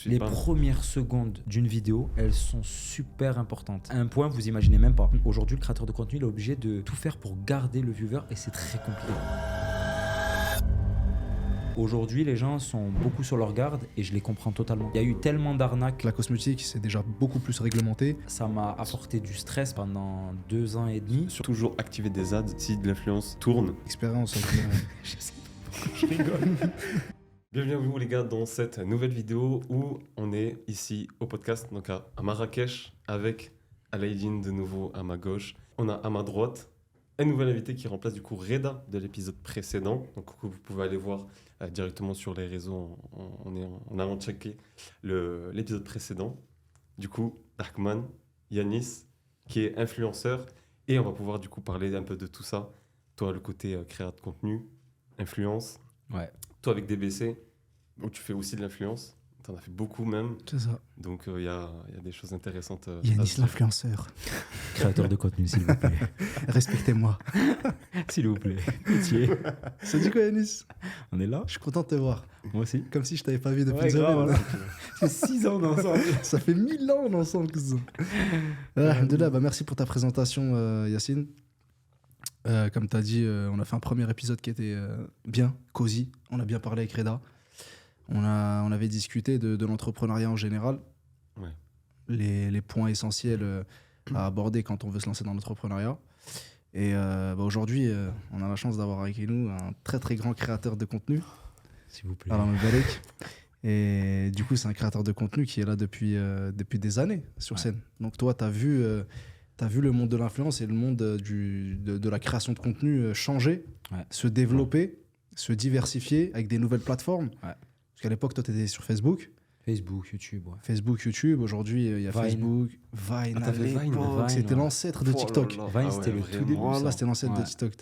Les premières secondes d'une vidéo, elles sont super importantes. À un point, vous imaginez même pas. Aujourd'hui, le créateur de contenu, il est obligé de tout faire pour garder le viewer et c'est très compliqué. Aujourd'hui, les gens sont beaucoup sur leur garde et je les comprends totalement. Il y a eu tellement d'arnaques. La cosmétique, c'est déjà beaucoup plus réglementé. Ça m'a apporté du stress pendant 2 ans et demi. Sur toujours activer des ads si de l'influence tourne. Expérience. Je rigole. Bienvenue à vous les gars dans cette nouvelle vidéo où on est ici au podcast, donc à Marrakech, avec Alaïdine de nouveau à ma gauche. On a à ma droite un nouvel invité qui remplace du coup Reda de l'épisode précédent. Donc vous pouvez aller voir directement sur les réseaux en allant checker l'épisode précédent. Du coup, Darkman, Yanis, qui est influenceur. Et on va pouvoir du coup parler un peu de tout ça. Toi, le côté créateur de contenu, influence. Ouais. Toi, avec DBC, où tu fais aussi de l'influence. Tu en as fait beaucoup même. C'est ça. Donc, il y a des choses intéressantes. Yanis l'influenceur. Créateur de contenu, s'il vous plaît. Respectez-moi. S'il vous plaît. Pitié. Ça dit quoi, Yanis? On est là? Je suis content de te voir. Moi aussi. Comme si je t'avais pas vu depuis Ouais, une grave, semaine. voilà. C'est 6 ans ensemble. Ça fait 1000 ans ensemble. Alhamdoulilah, merci pour ta présentation, Yacine. Comme tu as dit, on a fait un premier épisode qui était bien, cosy. On a bien parlé avec Reda. On avait discuté de l'entrepreneuriat en général. Ouais. Les points essentiels à aborder quand on veut se lancer dans l'entrepreneuriat. Et aujourd'hui, on a la chance d'avoir avec nous un très très grand créateur de contenu. S'il vous plaît. Allah Mbarak. Et du coup, c'est un créateur de contenu qui est là depuis des années sur scène. Donc toi, tu as vu le monde de l'influence et le monde de la création de contenu changer, se développer, se diversifier avec des nouvelles plateformes. Ouais. Parce qu'à l'époque, toi, tu étais sur Facebook. Facebook, YouTube. Ouais. Facebook, YouTube. Aujourd'hui, il y a Vine. Facebook, Vine. Ah, t'avais Vine. C'était l'ancêtre de TikTok. Vine, c'était le tout début. Voilà, c'était l'ancêtre de Ouais. TikTok.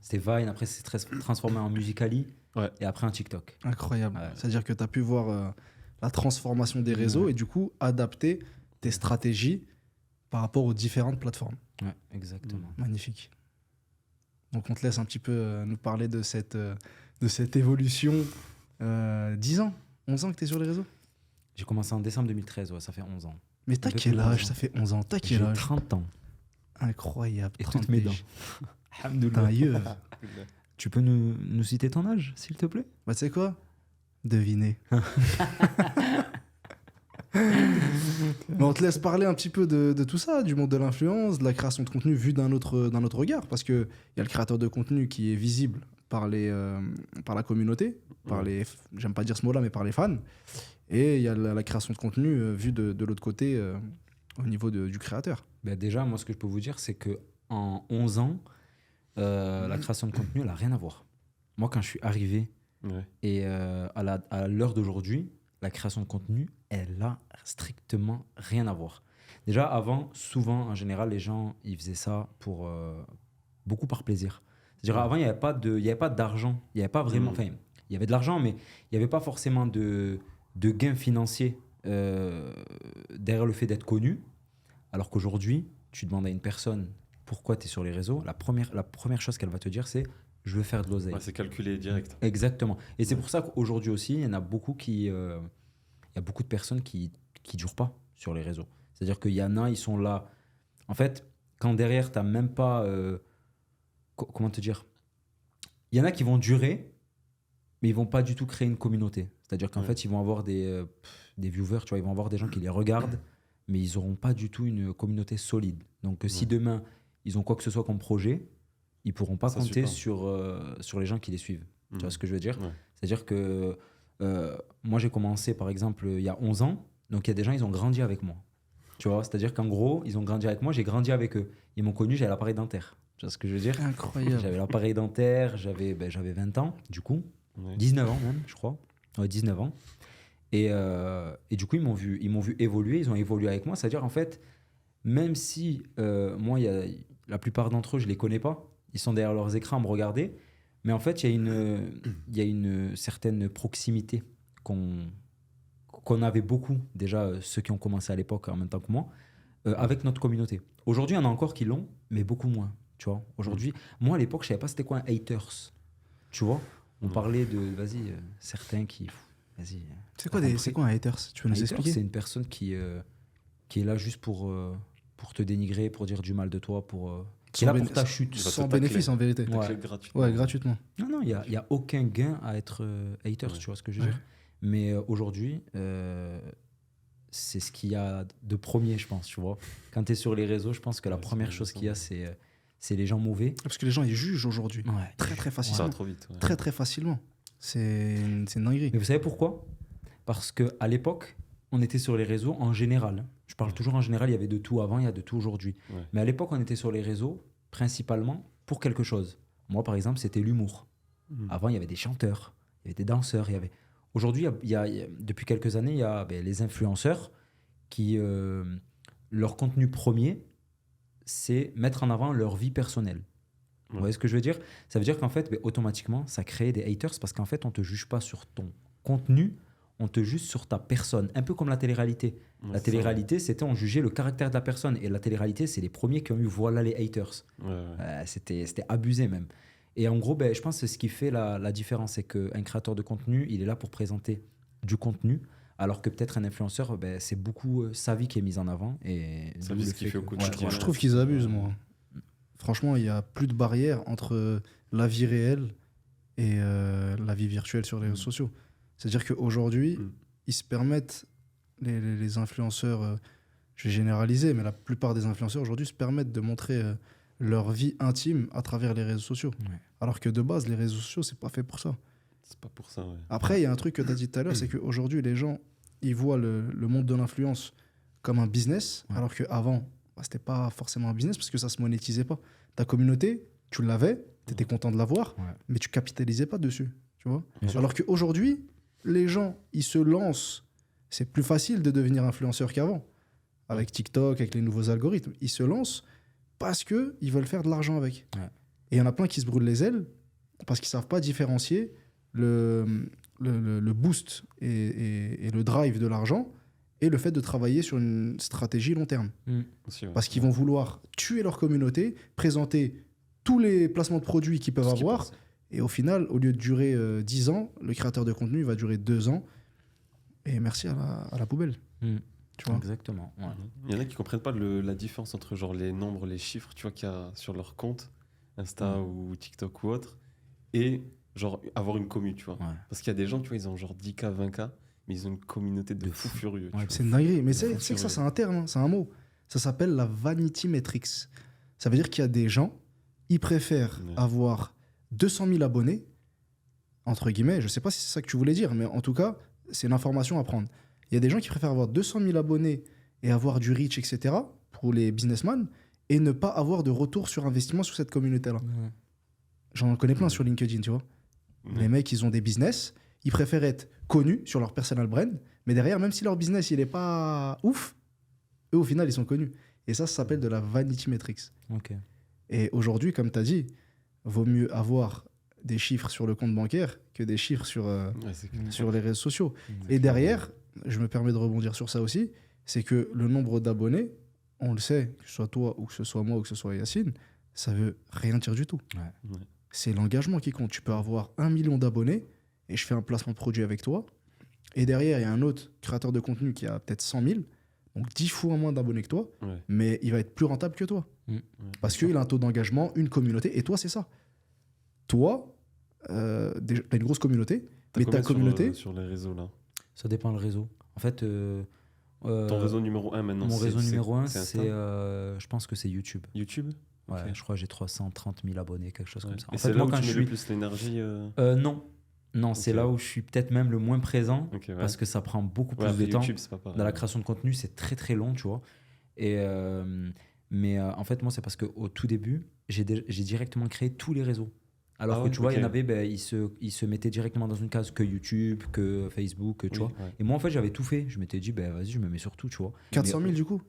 C'était Vine, après c'est transformé en Musical.ly et après un TikTok. Incroyable. Ouais. C'est-à-dire que tu as pu voir la transformation des réseaux et du coup, adapter tes stratégies par rapport aux différentes plateformes. Ouais, exactement. Magnifique. Donc, on te laisse un petit peu nous parler de cette évolution. 10 ans, 11 ans que tu es sur les réseaux? J'ai commencé en décembre 2013, ouais, ça fait 11 ans. Mais t'as quel âge? Ça fait 11 ans. T'as quel J'ai âge? 30 ans. Incroyable. Et 30 toutes mes dents. T'es un yeux. Tu peux nous citer ton âge, s'il te plaît? Bah, tu sais quoi? Devinez. Mais on te laisse parler un petit peu de tout ça, du monde de l'influence, de la création de contenu vu d'un autre regard. Parce qu'il y a le créateur de contenu qui est visible par la communauté, j'aime pas dire ce mot-là, mais par les fans. Et il y a la création de contenu vue de l'autre côté au niveau du créateur. Ben déjà, moi, ce que je peux vous dire, c'est qu'en 11 ans, la création de contenu, elle n'a rien à voir. Moi, quand je suis arrivé et à l'heure d'aujourd'hui, la création de contenu, elle a strictement rien à voir. Déjà, avant, souvent, en général, les gens, ils faisaient ça beaucoup par plaisir. C'est-à-dire, avant, il n'y avait pas d'argent. Il n'y avait pas vraiment... Enfin, il y avait de l'argent, mais il n'y avait pas forcément de gains financiers derrière le fait d'être connu. Alors qu'aujourd'hui, tu demandes à une personne pourquoi tu es sur les réseaux, la première chose qu'elle va te dire, c'est « je veux faire de l'oseille ». C'est calculé direct. Exactement. Et c'est pour ça qu'aujourd'hui aussi, il y en a beaucoup il y a beaucoup de personnes qui durent pas sur les réseaux. C'est-à-dire qu'il y en a, ils sont là. En fait, quand derrière, tu n'as même pas... comment te dire? Il y en a qui vont durer, mais ils vont pas du tout créer une communauté. C'est-à-dire qu'en fait, ils vont avoir des viewers, tu vois, ils vont avoir des gens qui les regardent, mais ils n'auront pas du tout une communauté solide. Donc, si demain, ils ont quoi que ce soit comme projet, ils pourront pas compter sur les gens qui les suivent. Tu vois ce que je veux dire? C'est-à-dire que moi, j'ai commencé, par exemple, il y a 11 ans. Donc, il y a des gens, ils ont grandi avec moi. Tu vois? C'est-à-dire qu'en gros, ils ont grandi avec moi, j'ai grandi avec eux. Ils m'ont connu, j'avais l'appareil dentaire. Tu vois ce que je veux dire? Incroyable. J'avais l'appareil dentaire, j'avais 20 ans, du coup. 19 ans même, je crois. Ouais, 19 ans. Et du coup, ils m'ont vu évoluer, ils ont évolué avec moi. C'est-à-dire, en fait, même si moi, la plupart d'entre eux, je ne les connais pas, ils sont derrière leurs écrans à me regarder, mais en fait, il y a une certaine proximité qu'on avait beaucoup, déjà ceux qui ont commencé à l'époque en même temps que moi, avec notre communauté. Aujourd'hui, il y en a encore qui l'ont, mais beaucoup moins. Tu vois, aujourd'hui, moi à l'époque, je ne savais pas c'était quoi un haters. Tu vois, on parlait de, certains qui vas-y. C'est quoi un haters? Tu peux nous Hater, expliquer? c'est une personne qui est là juste pour te dénigrer, pour dire du mal de toi, qui est là pour ta chute. Il va te Sans tacler. bénéfice en vérité. Ouais. Tacler gratuitement. Ouais, gratuitement. Non, il y a aucun gain à être haters, Ouais. tu vois ce que je veux Ouais. dire. Mais aujourd'hui, c'est ce qu'il y a de premier, je pense, tu vois. Quand tu es sur les réseaux, je pense que la Ouais, première c'est chose qu'il y a, intéressant. c'est les gens mauvais. Parce que les gens, ils jugent aujourd'hui. Ouais. Très, très Ça facilement. va trop vite. Ouais. Très, très facilement. C'est une dinguerie. Mais vous savez pourquoi? Parce qu'à l'époque, on était sur les réseaux en général. Je parle Ouais. toujours en général, il y avait de tout avant, il y a de tout aujourd'hui. Ouais. Mais à l'époque, on était sur les réseaux principalement pour quelque chose. Moi, par exemple, c'était l'humour. Mhm. Avant, il y avait des chanteurs, il y avait des danseurs. Aujourd'hui, depuis quelques années, il y a les influenceurs qui, leur contenu premier, c'est mettre en avant leur vie personnelle. Vous Ouais. voyez ce que je veux dire? Ça veut dire qu'en fait, automatiquement, ça crée des haters parce qu'en fait, on ne te juge pas sur ton contenu, on te juge sur ta personne. Un peu comme la télé-réalité. Ouais, La c'est télé-réalité, c'était on jugeait le caractère de la personne. Et la télé-réalité, c'est les premiers qui ont eu voilà les haters. ça. Ouais, ouais. C'était abusé même. Et en gros, je pense que ce qui fait la différence, c'est qu'un créateur de contenu, il est là pour présenter du contenu, alors que peut-être un influenceur, c'est beaucoup sa vie qui est mise en avant. Et Sa d'où vie, le ce qu'il fait au que- quotidien. Je trouve qu'ils abusent, moi. Franchement, il n'y a plus de barrière entre la vie réelle et la vie virtuelle sur les réseaux sociaux. C'est-à-dire qu'aujourd'hui, Mm. ils se permettent, les influenceurs, je vais généraliser, mais la plupart des influenceurs aujourd'hui se permettent de montrer leur vie intime à travers les réseaux sociaux. Ouais. Alors que de base, les réseaux sociaux, c'est pas fait pour ça. C'est pas pour ça, ouais. Après, il y a un truc que tu as dit tout à l'heure, c'est qu'aujourd'hui, les gens, ils voient le monde de l'influence comme un business, Ouais. alors qu'avant, c'était pas forcément un business parce que ça se monétisait pas. Ta communauté, tu l'avais, tu étais content de l'avoir, Ouais. mais tu capitalisais pas dessus, tu vois. Bien sûr. Alors qu'aujourd'hui, les gens, ils se lancent. C'est plus facile de devenir influenceur qu'avant. Avec TikTok, avec les nouveaux algorithmes, ils se lancent parce qu'ils veulent faire de l'argent avec. Ouais. Et il y en a plein qui se brûlent les ailes parce qu'ils savent pas différencier le boost et le drive de l'argent et le fait de travailler sur une stratégie long terme. Aussi, ouais. Parce qu'ils vont vouloir tuer leur communauté, présenter tous les placements de produits qu'ils peuvent Ce qui avoir, passe. et au final, au lieu de durer 10 ans, le créateur de contenu va durer 2 ans. Et merci à la poubelle. Tu vois. Exactement. Ouais. Il y en a qui comprennent pas la différence entre genre les nombres, les chiffres, tu vois, qu'il y a sur leur compte, Insta ou TikTok ou autre, et genre avoir une commu, tu vois. Ouais. Parce qu'il y a des gens, tu vois, ils ont genre 10K, 20K, mais ils ont une communauté de De fous fou. furieux. Ouais, tu C'est une dinguerie. Mais Ouais, c'est que ça, c'est c'est un terme, hein, c'est un mot. Ça s'appelle la vanity metrics. Ça veut dire qu'il y a des gens, ils préfèrent Ouais. avoir 200 000 abonnés, entre guillemets. Je sais pas si c'est ça que tu voulais dire, mais en tout cas, c'est une information à prendre. Il y a des gens qui préfèrent avoir 200 000 abonnés et avoir du reach, etc., pour les businessmen, et ne pas avoir de retour sur investissement sur cette communauté-là. Ouais. J'en connais plein sur LinkedIn, tu vois. vois. Les mecs, ils ont des business, ils préfèrent être connus sur leur personal brand, mais derrière, même si leur business, il est pas ouf, eux, au final, ils sont connus. Et ça s'appelle de la vanity metrics. Ok. Et aujourd'hui, comme tu as dit, vaut mieux avoir des chiffres sur le compte bancaire que des chiffres sur Ouais, c'est clair. sur les réseaux sociaux. Et derrière, je me permets de rebondir sur ça aussi, c'est que le nombre d'abonnés, on le sait, que ce soit toi ou que ce soit moi ou que ce soit Yacine, ça veut rien dire du tout. Ouais. C'est l'engagement qui compte. Tu peux avoir 1 million d'abonnés et je fais un placement de produit avec toi. Et derrière, il y a un autre créateur de contenu qui a peut-être 100 000, donc 10 fois moins d'abonnés que toi, Ouais. mais il va être plus rentable que toi. Ouais. Parce qu'il a un taux d'engagement, une communauté, et toi, c'est ça. Toi, déjà, t'as une grosse communauté, T'as mais combien ta communauté, sur les réseaux là. Ça dépend le réseau. En fait, Ton réseau numéro 1 maintenant. mon c'est- réseau c'est- numéro 1, c'est c'est, Insta je pense que c'est YouTube. YouTube. Ouais, Ok. je crois que j'ai 330 000 abonnés, quelque chose Ouais. comme ça. Et En c'est fait, là moi, où quand tu je mets suis. le plus l'énergie. Non. Non, c'est Ok. là où je suis peut-être même le moins présent Ok, ouais. parce que ça prend beaucoup Ouais, plus après de temps. YouTube, c'est pas pareil. Dans la création de contenu, c'est très très long, tu vois. Mais en fait, moi, c'est parce qu'au tout début, j'ai directement créé tous les réseaux. Alors Ah que ouais, tu vois, il y en ok. avait, ils se mettaient directement dans une case que YouTube, que Facebook, tu Oui, vois. ouais. Et moi, en fait, j'avais tout fait. Je m'étais dit, vas-y, je me mets sur tout, tu vois. 400 000 Mais, du coup,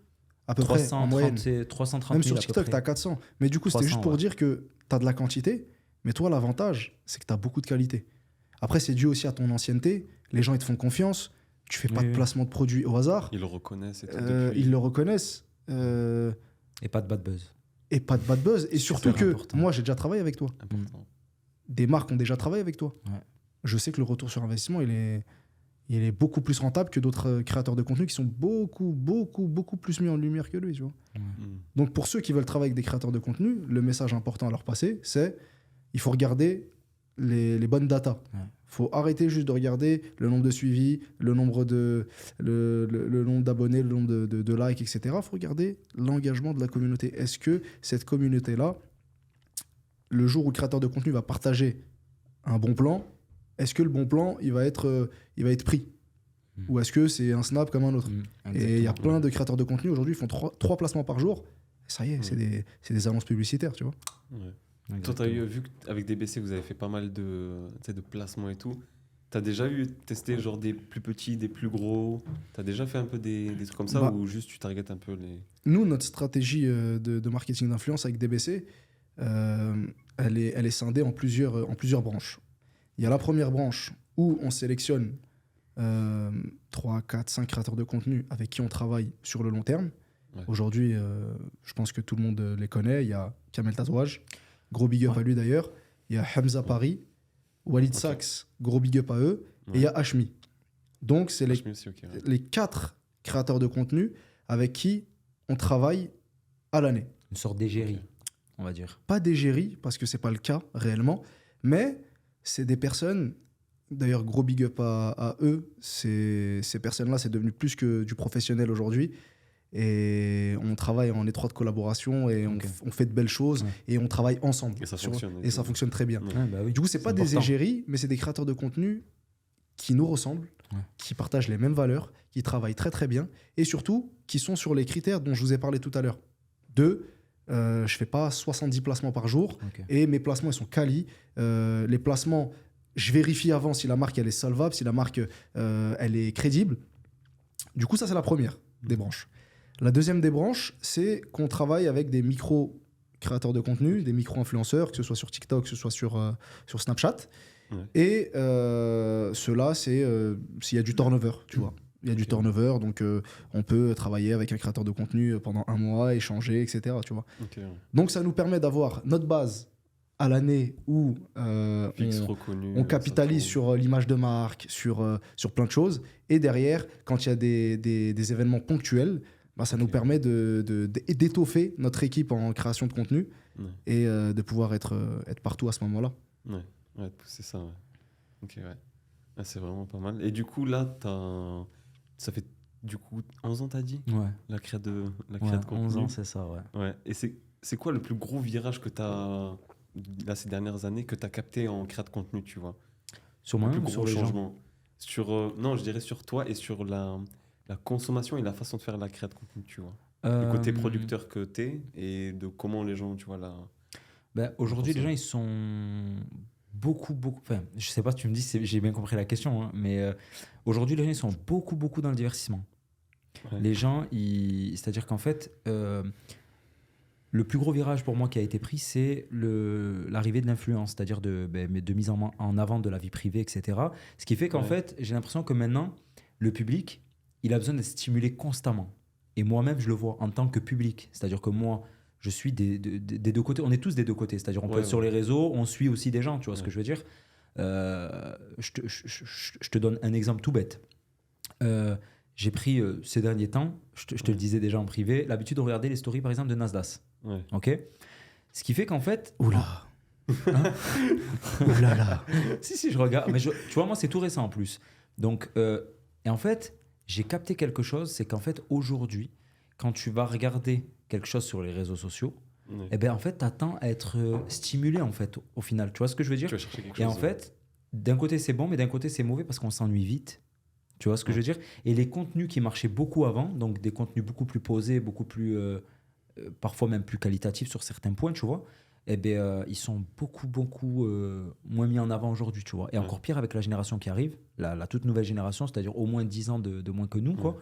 à peu près, en moyenne. 330 Même 000 sur à peu TikTok, près. t'as 400. Mais du coup, c'était 300, juste pour ouais. dire que t'as de la quantité, mais toi, l'avantage, c'est que t'as beaucoup de qualité. Après, c'est dû aussi à ton ancienneté. Les gens, ils te font confiance. Tu fais pas Oui, de oui. placement de produits au hasard. Ils le reconnaissent et tout depuis. Ils le reconnaissent. Et pas de bad buzz. Et pas de bad buzz. Et surtout que important. moi, j'ai déjà travaillé avec toi. Important. Des marques ont déjà travaillé avec toi. Ouais. Je sais que le retour sur investissement, il est il est beaucoup plus rentable que d'autres créateurs de contenu qui sont beaucoup plus mis en lumière que lui, tu vois. Mm. Donc pour ceux qui veulent travailler avec des créateurs de contenu, le message important à leur passer, c'est il faut regarder les bonnes datas. Ouais. Faut arrêter juste de regarder le nombre de suivis, le nombre le nombre d'abonnés, le nombre de likes, etc. Il faut regarder l'engagement de la communauté. Est-ce que cette communauté-là, le jour où le créateur de contenu va partager un bon plan, est-ce que le bon plan, il va être pris? Ou est-ce que c'est un snap comme un autre? Et il y a plein de créateurs de contenu aujourd'hui, ils font 3 placements par jour. Et ça y est, c'est des annonces publicitaires, tu vois. Ouais. Toi, tu as vu qu'avec DBC, vous avez fait pas mal de placements et tout. Tu as déjà testé genre des plus petits, des plus gros? Tu as déjà fait un peu des trucs comme ça ou juste tu targetes un peu les... Nous, notre stratégie de marketing d'influence avec DBC, elle est scindée en plusieurs branches. Il y a la première branche où on sélectionne 3, 4, 5 créateurs de contenu avec qui on travaille sur le long terme. Ouais. Aujourd'hui, je pense que tout le monde les connaît. Il y a Kamel Tazouaj, gros big up à lui d'ailleurs. Il y a Hamza Paris, Walid Saks, gros big up à eux. Ouais. Et il y a Hashmi. Donc, c'est Hashmi aussi, ok, ouais. les 4 créateurs de contenu avec qui on travaille à l'année. Une sorte d'égérie, on va dire. Pas d'égérie, parce que c'est pas le cas réellement, mais c'est des personnes, d'ailleurs gros big up à eux, ces personnes-là, c'est devenu plus que du professionnel aujourd'hui, et on travaille en étroite collaboration, et on fait de belles choses, et on travaille ensemble. Et ça fonctionne. Et ça fonctionne très bien. Ouais. Ouais, bah oui. Du coup, c'est pas des important. égéries, mais c'est des créateurs de contenu qui nous ressemblent, qui partagent les mêmes valeurs, qui travaillent très très bien, et surtout, qui sont sur les critères dont je vous ai parlé tout à l'heure. Je fais pas 70 placements par jour, Ok. et mes placements, ils sont quali. Les placements, je vérifie avant si la marque, elle est solvable, si la marque, elle est crédible. Du coup, ça, c'est la première des branches. La deuxième des branches, c'est qu'on travaille avec des micro-créateurs de contenu, des micro-influenceurs, que ce soit sur TikTok, que ce soit sur Snapchat. Ouais. Et ceux-là, c'est s'il y a du turnover, tu vois. Il y a du turnover, donc on peut travailler avec un créateur de contenu pendant 1 mois, échanger, etc. Tu vois. Ok, ouais. Donc ça nous permet d'avoir notre base à l'année où Fixe, reconnu, on capitalise ça sur l'image de marque, sur plein de choses. Et derrière, quand il y a des événements ponctuels, bah, ça nous permet d'étoffer notre équipe en création de contenu et de pouvoir être partout à ce moment-là. Ouais, c'est ça, ouais. Ok, ouais. Ah, c'est vraiment pas mal. Et du coup, là, ça fait du coup 11 ans, t'as dit? Ouais. La créa de Ouais, contenu. 11 ans, c'est ça, ouais. Ouais. Et c'est quoi le plus gros virage que t'as, là, ces dernières années, que t'as capté en créa de contenu, tu vois? Sur Le moi, plus ou gros sur les gens? changement. Non, je dirais sur toi et sur la consommation et la façon de faire la créa de contenu, tu vois. Le côté producteur que t'es et de comment les gens, tu vois, là. Ben, aujourd'hui, les Pour ça. gens, ils sont beaucoup. Enfin, je sais pas, tu me dis si j'ai bien compris la question, hein, mais aujourd'hui, les gens, ils sont beaucoup dans le divertissement. Ouais. Les gens, c'est-à-dire qu'en fait, le plus gros virage pour moi qui a été pris, c'est l'arrivée de l'influence, c'est-à-dire de mise en avant de la vie privée, etc. Ce qui fait qu'en fait, j'ai l'impression que maintenant, le public, il a besoin d'être stimulé constamment. Et moi-même, je le vois en tant que public. C'est-à-dire que moi, je suis des deux côtés. On est tous des deux côtés. C'est-à-dire on peut être sur les réseaux, on suit aussi des gens, tu vois ce que je veux dire. Je te donne un exemple tout bête. J'ai pris ces derniers temps, je te le disais déjà en privé, l'habitude de regarder les stories par exemple de Nasdaq. Ouais. Ok. Ce qui fait qu'en fait... Oula. Hein Oulala. Si, je regarde. Mais tu vois, moi, c'est tout récent en plus. Donc, et en fait, j'ai capté quelque chose, c'est qu'en fait, aujourd'hui, quand tu vas regarder quelque chose sur les réseaux sociaux, eh ben, en fait, tu attends à être stimulé, en fait, au final. Tu vois ce que je veux dire? Tu vas chercher quelque Et chose. en fait, d'un côté, c'est bon, mais d'un côté, c'est mauvais parce qu'on s'ennuie vite. Tu vois ce que je veux dire? Et les contenus qui marchaient beaucoup avant, donc des contenus beaucoup plus posés, beaucoup plus, parfois même plus qualitatifs sur certains points, tu vois, eh ben, ils sont beaucoup moins mis en avant aujourd'hui, tu vois. Et encore pire avec la génération qui arrive, la toute nouvelle génération, c'est-à-dire au moins 10 ans de moins que nous, quoi.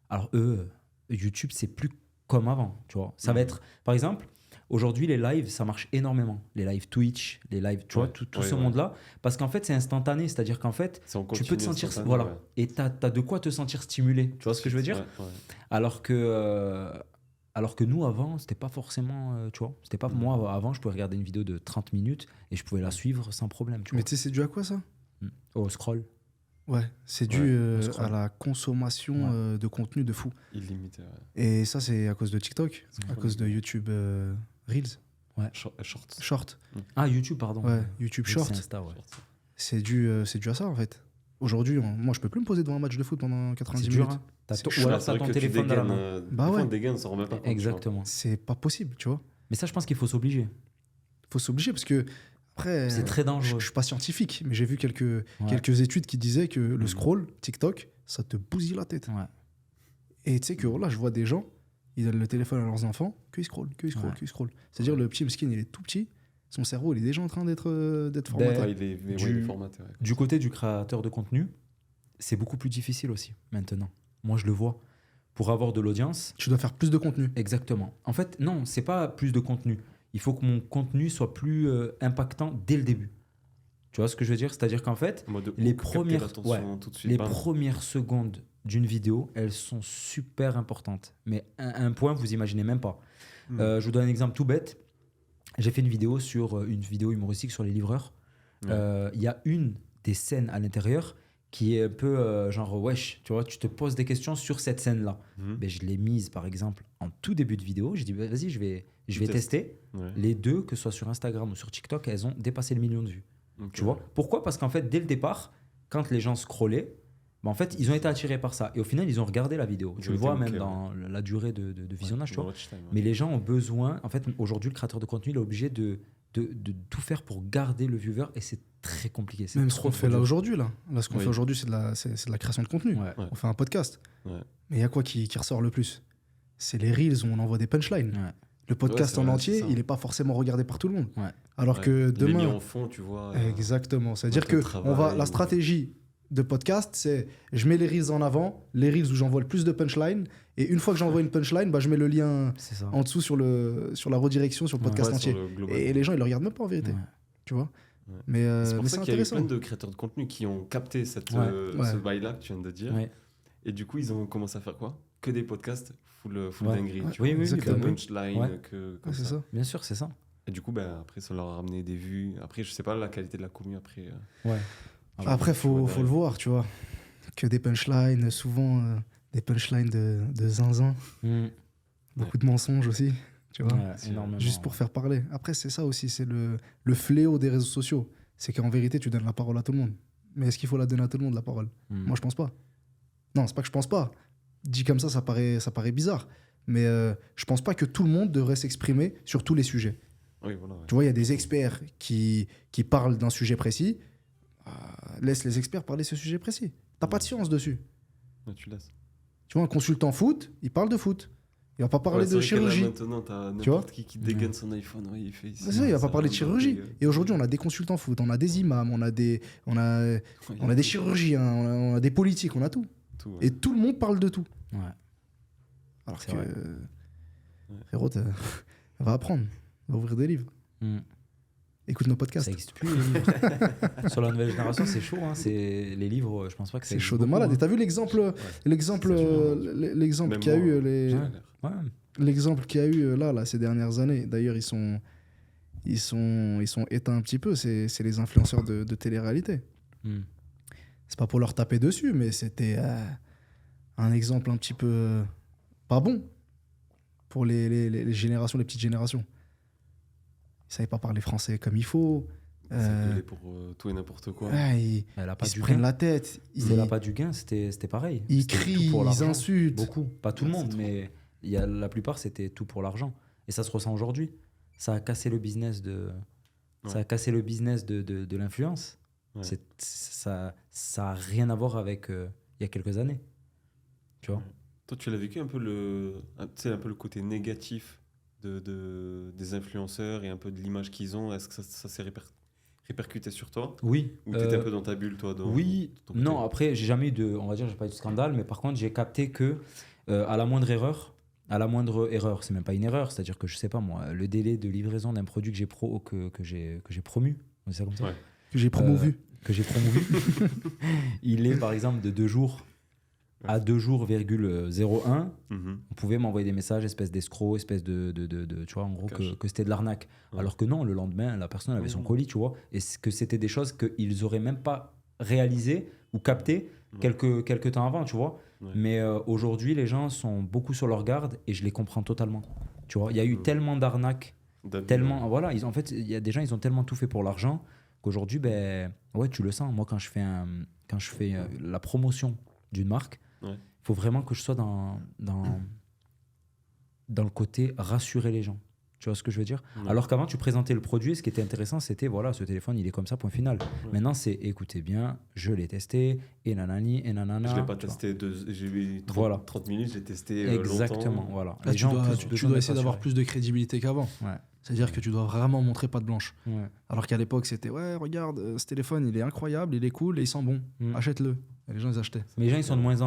Alors eux, YouTube, c'est plus comme avant, tu vois. Ça va être, par exemple, aujourd'hui, les lives, ça marche énormément. Les lives Twitch, les lives, tu vois, tout ce monde-là. Parce qu'en fait, c'est instantané. C'est-à-dire qu'en fait, tu peux te sentir... Voilà. Ouais. Et tu as de quoi te sentir stimulé. Tu vois ce que je veux dire? Alors que nous, avant, c'était pas forcément... tu vois, c'était pas... Moi, avant, je pouvais regarder une vidéo de 30 minutes et je pouvais la suivre sans problème. Tu vois. Mais tu sais, c'est dû à quoi, ça? Au scroll. Ouais, c'est Ouais, dû on scrolle. à la consommation de contenu de fou. Illimité. Ouais. Et ça, c'est à cause de TikTok, à Ouais. cause de YouTube Reels, Shorts. Short. Ah, YouTube, pardon. Ouais, YouTube Oui, Short. c'est Insta, ouais. C'est dû à ça, en fait. Aujourd'hui, moi, je peux plus me poser devant un match de foot pendant 90 C'est minutes. dur, hein. C'est Ou chaud. alors C'est t'as vrai ton que tu téléphone dans la dégaines, main. Bah des fois, ouais. on dégaine, on s'en remet pas compte. tu vois. Exactement. C'est pas possible, tu vois. Mais ça, je pense qu'il faut s'obliger. Faut s'obliger parce que, après, C'est très je dangereux. suis pas scientifique, mais j'ai vu quelques Ouais. études qui disaient que le Mhm. scroll, TikTok, ça te bousille la tête. Ouais. Et tu sais que là, je vois des gens, ils donnent le téléphone à leurs enfants, qu'ils scrollent, qu'ils scrollent, Ouais. qu'ils scrollent. C'est-à-dire, le petit Mskin, il est tout petit, son cerveau, il est déjà en train d'être Ben, formaté. Ouais, il est formaté. Ouais. Du côté du créateur de contenu, c'est beaucoup plus difficile aussi maintenant. Moi, je le vois. Pour avoir de l'audience, Tu dois faire plus de contenu. exactement. En fait, non, c'est pas plus de contenu. Il faut que mon contenu soit plus impactant dès le début. Tu vois ce que je veux dire? C'est-à-dire qu'en fait, En mode les hook, capter premières- l'attention tout de suite. les bam. premières secondes d'une vidéo, elles sont super importantes. Mais un point, vous imaginez même pas. Hmm. Je vous donne un exemple tout bête. J'ai fait une vidéo humoristique sur les livreurs. Ouais. Il y a une des scènes à l'intérieur qui est un peu genre wesh, tu vois, tu te poses des questions sur cette scène-là. Mhm. Ben, je l'ai mise par exemple en tout début de vidéo. J'ai dit bah, vas-y, je vais testes. tester. Ouais. Les deux, que ce soit sur Instagram ou sur TikTok, elles ont dépassé le million de vues. Ok. Tu vois pourquoi? Parce qu'en fait, dès le départ, quand les gens scrollaient, ben, en fait, ils ont été attirés par ça. Et au final, ils ont regardé la vidéo. Ils Tu ont le été vois hookés, même ouais. dans la durée de visionnage, tu vois. Watch time, ouais. Mais les gens ont besoin, en fait, aujourd'hui, le créateur de contenu, il est obligé de tout faire pour garder le viewer et c'est très compliqué. C'est Même ce trop, qu'on fait trop là dur. aujourd'hui, là. Là, ce qu'on Oui. fait aujourd'hui, c'est de la création de contenu. Ouais. Ouais. On fait un podcast. Ouais. Mais il y a quoi qui ressort le plus? C'est les reels où on envoie des punchlines. Ouais. Le podcast c'est en vrai, entier, c'est ça. il n'est pas forcément regardé par tout le monde. Ouais. Alors Ouais. que Il est mis demain. en fond, tu vois. Exactement. C'est-à-dire donc le que travail, la stratégie de podcast, c'est je mets les reels en avant, les reels où j'envoie le plus de punchlines, et une fois que j'envoie une punchline, bah, je mets le lien C'est ça. en dessous sur la redirection sur le Ouais. podcast Ouais, entier. sur le global. Et les gens, ils le regardent même pas en vérité. Ouais. Tu vois. Ouais. Mais C'est pour mais ça c'est qu'il y a eu intéressant. plein de créateurs de contenu qui ont capté Ouais. ce bail-là que tu viens de dire. Ouais. Et du coup, ils ont commencé à faire quoi? Que des podcasts full Ouais. dinguerie. Ouais. tu vois. Oui, oui, Exactement. Que bah oui. punchline, Ouais. que comme Ouais, c'est ça. Bien sûr, c'est ça. Et du coup, ben, après, ça leur a ramené des vues. Après, je sais pas la qualité de la commu après. Ouais. Après, tu vois, faut le voir, tu vois. Que des punchlines, souvent des punchlines de zinzin, Mm. beaucoup de mensonges aussi, tu vois. Ouais, c'est énormément. Juste pour faire parler. Après, c'est ça aussi, c'est le fléau des réseaux sociaux. C'est qu'en vérité, tu donnes la parole à tout le monde. Mais est-ce qu'il faut la donner à tout le monde, la parole? Mm. Moi, je pense pas. Non, c'est pas que je pense pas. Dit comme ça paraît bizarre. Mais je pense pas que tout le monde devrait s'exprimer sur tous les sujets. Oui, voilà. ouais. Tu vois, il y a des experts qui parlent d'un sujet précis. Laisse les experts parler de ce sujet précis. T'as pas de science dessus. Ouais, tu laisses. Tu vois, un consultant foot, il parle de foot. Il va pas parler Ouais, c'est de vrai que là, chirurgie. maintenant, t'as Tu vois n'importe qui dégaine son iPhone. Ouais, il fait C'est ça, il va pas parler de chirurgie. Et aujourd'hui, on a des consultants foot, on a des imams, on a des chirurgiens, on a des politiques, on a tout. Tout, ouais. Et tout le monde parle de tout. Ouais. Alors C'est que, vrai. frérot, va apprendre, va ouvrir des livres, Mm. écoute nos Ça podcasts. n'existe plus, les livres. Sur la nouvelle génération, c'est chaud. Hein. Les livres, je pense pas que ça C'est existe chaud de beaucoup, malade. hein. Et t'as vu l'exemple C'est l'exemple Même qu'il y a moi, eu j'ai galère. Ouais. l'exemple qu'il y a eu là ces dernières années. D'ailleurs, ils sont éteints un petit peu. C'est les influenceurs de télé-réalité. Mm. C'est pas pour leur taper dessus, mais c'était un exemple un petit peu pas bon pour les générations, les petites générations. Ils savaient pas parler français comme il faut. C'est appelé pour tout et n'importe quoi. Ils Elle a pas se du prennent gain. la tête. Si elle a pas du gain, c'était pareil. Ils C'était crient, tout pour ils l'argent. insultent. Beaucoup. Pas tout le Ouais, c'est monde, trop. mais la plupart, c'était tout pour l'argent. Et ça se ressent aujourd'hui. Ça a cassé le business ça a cassé le business de l'influence. Ouais. Ça a rien à voir avec il y a quelques années. Tu vois? Toi, tu l'as vécu un peu tu sais, un peu le côté négatif des influenceurs et un peu de l'image qu'ils ont. Est-ce que ça s'est répercuté sur toi? Oui. Ou t'étais un peu dans ta bulle, toi? Oui. de ton côté Non, après, j'ai jamais eu on va dire, j'ai pas eu de scandale, mais par contre, j'ai capté que à la moindre erreur, c'est même pas une erreur, c'est-à-dire que je sais pas moi, le délai de livraison d'un produit que j'ai promu, on dit ça comme ça, Ouais. Que j'ai promovu. que j'ai promovu, il est par exemple de 2 jours à 2 jours,01. Mhm. On pouvait m'envoyer des messages, espèce d'escroc, espèce de tu vois, en gros, Cash. que c'était de l'arnaque. Ouais. Alors que non, le lendemain, la personne avait son Ouais. colis, tu vois, et que c'était des choses qu'ils auraient même pas réalisées ou capté Ouais. quelques temps avant, tu vois. Ouais. Mais aujourd'hui, les gens sont beaucoup sur leur garde et je les comprends totalement. Tu vois, il y a eu Mhm. tellement d'arnaques, D'abus, tellement, ouais. voilà, en fait, il y a des gens, ils ont tellement tout fait pour l'argent qu'aujourd'hui, ben, ouais, tu le sens. Moi, quand je fais la promotion d'une marque, il Ouais. faut vraiment que je sois dans le côté rassurer les gens. Tu vois ce que je veux dire? Ouais. Alors qu'avant, tu présentais le produit, ce qui était intéressant, c'était voilà, ce téléphone, il est comme ça, point final. Ouais. Maintenant, c'est écoutez bien, je l'ai testé, et nanani, et nanana. Je l'ai pas tu vois. testé, j'ai eu 30, Voilà. 30 minutes, j'ai testé Exactement, longtemps. voilà. Là, Les gens ont plus tu besoin dois d'être essayer d'avoir rassurés. plus de crédibilité qu'avant. Ouais. C'est-à-dire que tu dois vraiment montrer patte blanche. Ouais. Alors qu'à l'époque, c'était ouais, regarde, ce téléphone, il est incroyable, il est cool et il sent bon. Mm. Achète-le. Et les gens, ils achetaient. Mais les gens, ils sont de moins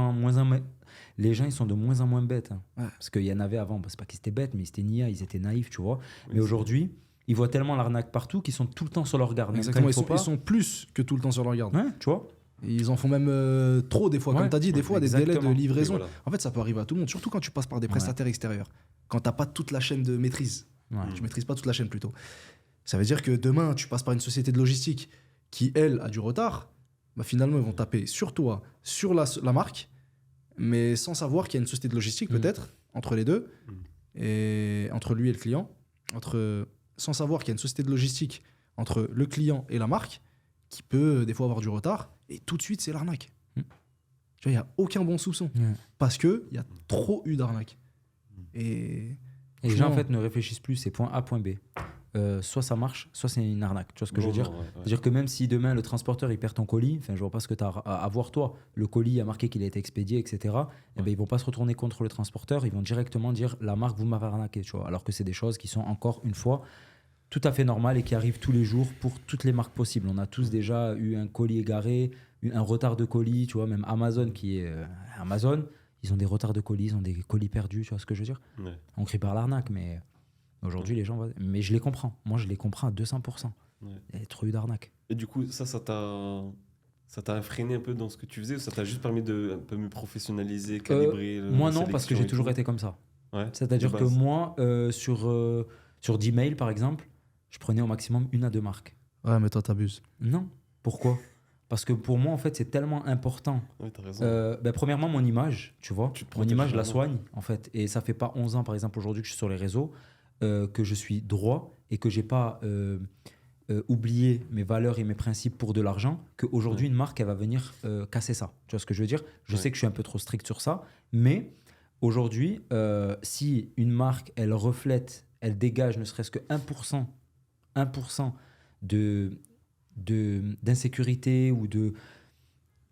en moins bêtes. Hein. Ouais. Parce qu'il y en avait avant, c'est pas qu'ils étaient bêtes, mais ils étaient nia, ils étaient naïfs, tu vois. Oui, Mais aujourd'hui, ils voient tellement l'arnaque partout qu'ils sont tout le temps sur leur garde. Même Exactement, quand ils il faut sont plus que tout le temps sur leur garde. pas. Ouais, tu vois. Et ils en font même trop des fois, Ouais. comme tu as dit, des Ouais, fois, des délais de exactement. livraison. Et voilà. En fait, ça peut arriver à tout le monde, surtout quand tu passes par des prestataires extérieurs. Quand tu n'as pas toute la chaîne de maîtrise. Ouais. Tu maîtrises pas toute la chaîne plutôt. Ça veut dire que demain, tu passes par une société de logistique qui, elle, a du retard. Bah, finalement, ils vont taper sur toi, sur la marque, mais sans savoir qu'il y a une société de logistique, peut-être, entre les deux, et entre lui et le client, sans savoir qu'il y a une société de logistique entre le client et la marque, qui peut des fois avoir du retard, et tout de suite, c'est l'arnaque. Mm. Tu vois, il n'y a aucun bon soupçon, Ouais. parce qu'il y a trop eu d'arnaques. Et Et les gens, en Franchement. fait, ne réfléchissent plus, c'est point A, point B. Soit ça marche, soit c'est une arnaque. Tu vois ce que je veux dire? Ouais, ouais. C'est-à-dire que même si demain le transporteur il perd ton colis, enfin je vois pas ce que tu as à voir toi, le colis a marqué qu'il a été expédié, etc. Eh ben, ils vont pas se retourner contre le transporteur, ils vont directement dire la marque vous m'avez arnaqué, tu vois. Alors que c'est des choses qui sont encore une fois tout à fait normales et qui arrivent tous les jours pour toutes les marques possibles. On a tous déjà eu un colis égaré, un retard de colis, tu vois, même Amazon qui est Amazon, ils ont des retards de colis, ils ont des colis perdus, tu vois ce que je veux dire? Ouais. On crie par l'arnaque, mais aujourd'hui les gens, mais je les comprends. Moi je les comprends à 200%. Ouais. Il y a trop eu d'arnaques. Et du coup, ça t'a freiné un peu dans ce que tu faisais, ou ça t'a juste permis de un peu mieux professionnaliser, calibrer Moi la non, parce que sélection j'ai et toujours tout. été comme ça. Ouais, C'est-à-dire de que base. moi, sur 10 mails par exemple, je prenais au maximum 1 à 2 marques. ouais, mais toi, t'abuses. Non. Pourquoi? Parce que pour moi, en fait, c'est tellement important. Ouais, t'as raison. Premièrement, mon image, tu vois. Tu te Mon protèges image, je la vraiment. soigne, en fait. Et ça fait pas 11 ans, par exemple, aujourd'hui que je suis sur les réseaux, que je suis droit et que j'ai pas oublié mes valeurs et mes principes pour de l'argent, qu'aujourd'hui, une marque, elle va venir casser ça. Tu vois ce que je veux dire? Je Ouais. sais que je suis un peu trop strict sur ça, mais aujourd'hui, si une marque, elle reflète, elle dégage ne serait-ce que 1% d'insécurité ou de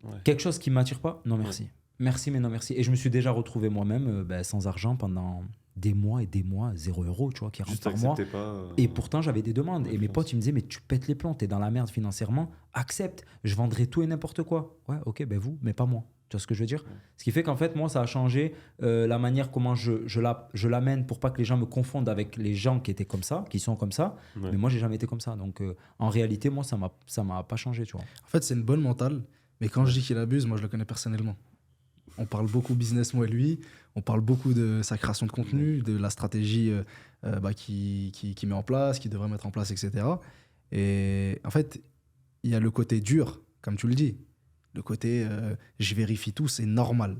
Ouais. quelque chose qui ne m'attire pas, non merci. Merci, mais non merci. Et je me suis déjà retrouvé moi-même sans argent pendant des mois et des mois, 0 €, tu vois, qui rentre Juste par mois. accepter pas. Et pourtant, j'avais des demandes. Ouais, Et mes je potes, pense. ils me disaient, mais tu pètes les plombs, t'es dans la merde financièrement, accepte. Je vendrai tout et n'importe quoi. Ouais, ok, ben vous, mais pas moi. Tu vois ce que je veux dire? Ouais. Ce qui fait qu'en fait, moi, ça a changé la manière comment je l'amène pour pas que les gens me confondent avec les gens qui étaient comme ça, qui sont comme ça. Ouais. Mais moi, j'ai jamais été comme ça. Donc, en réalité, moi, ça m'a pas changé, tu vois. En fait, c'est une bonne mentale, mais quand je dis qu'il abuse, moi, je le connais personnellement. On parle beaucoup business, moi et lui. On parle beaucoup de sa création de contenu, de la stratégie qu'il met en place, qu'il devrait mettre en place, etc. Et en fait, il y a le côté dur, comme tu le dis. Le côté je vérifie tout, c'est normal.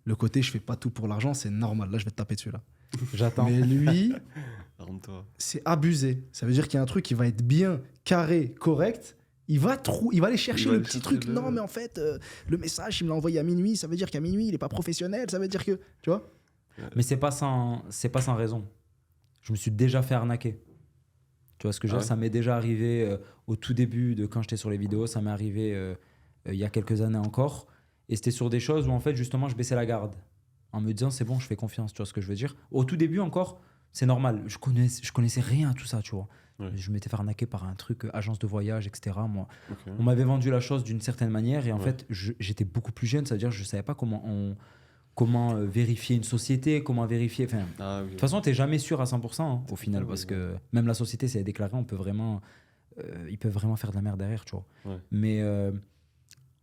Le côté je fais pas tout pour l'argent, c'est normal. Là, je vais te taper dessus là. J'attends. Mais lui, Arme-toi. c'est abusé. Ça veut dire qu'il y a un truc qui va être bien carré, correct. Il va aller chercher Il va le aller petit chercher truc. le- Non, mais en fait, le message, il me l'a envoyé à minuit. Ça veut dire qu'à minuit, il n'est pas professionnel. Ça veut dire que. Tu vois? Mais c'est pas sans raison. Je me suis déjà fait arnaquer. Tu vois ce que je veux Ah dire? ouais? Ça m'est déjà arrivé au tout début de quand j'étais sur les vidéos. Ça m'est arrivé il y a quelques années encore. Et c'était sur des choses où en fait justement je baissais la garde en me disant c'est bon, je fais confiance. Tu vois ce que je veux dire? Au tout début encore, c'est normal. Je connaissais rien à tout ça, tu vois. Ouais. Je m'étais fait arnaquer par un truc agence de voyage, etc. Moi, Ok. on m'avait vendu la chose d'une certaine manière et en Ouais. fait j'étais beaucoup plus jeune. C'est-à-dire je savais pas comment vérifier une société, comment vérifier. Enfin, Ah oui. de toute façon, tu n'es jamais sûr à 100% hein, au final, Ouais, parce ouais. que même la société, si elle est déclarée, ils peuvent vraiment faire de la merde derrière, tu vois. Ouais. Mais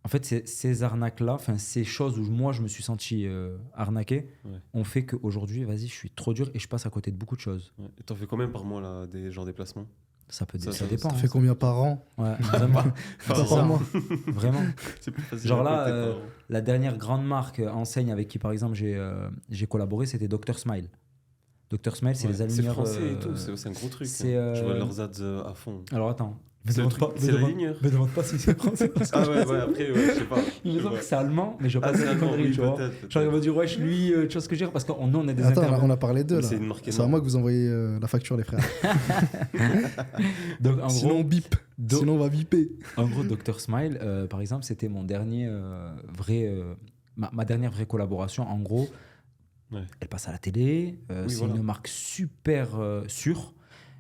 en fait, ces arnaques-là, ces choses où moi, je me suis senti arnaqué, Ouais. ont fait qu'aujourd'hui, vas-y, je suis trop dur et je passe à côté de beaucoup de choses. Ouais. Et t'en fais combien par mois là, des genres de déplacements? Ça Ça dépend. Ça fait combien par an? Ouais, vraiment. Par C'est an. ça, mois. Vraiment. C'est plus facile. Genre à là, compter par an. la dernière grande marque enseigne avec qui, par exemple, j'ai collaboré, c'était Dr. Smile. Dr. Smile, c'est Ouais, les aligneurs. C'est français et tout, c'est un gros truc. c'est, hein. Je vois euh, leurs ads à fond. Alors attends. C'est le truc- c'est l'aligneur. Me demande pas si c'est français. Parce que Ah ouais, après, ouais, je sais pas. il me semble que c'est allemand, mais je veux Ah, pas c'est dire de allemand, conneries, oui, tu vois. peut-être. Genre, il va dire, wesh, lui, tu vois ce que je veux dire? Parce qu'on nous, on est des Attends, intervenants. on a parlé d'eux là. C'est une marque C'est à énorme. moi que vous envoyez la facture, les frères. Donc, en Sinon, on gros, bip. Sinon, on va biper. Dr. Smile, par exemple, c'était mon dernier ma dernière vraie collaboration. En gros, Ouais. elle passe à la télé. Oui, C'est voilà. une marque super sûre.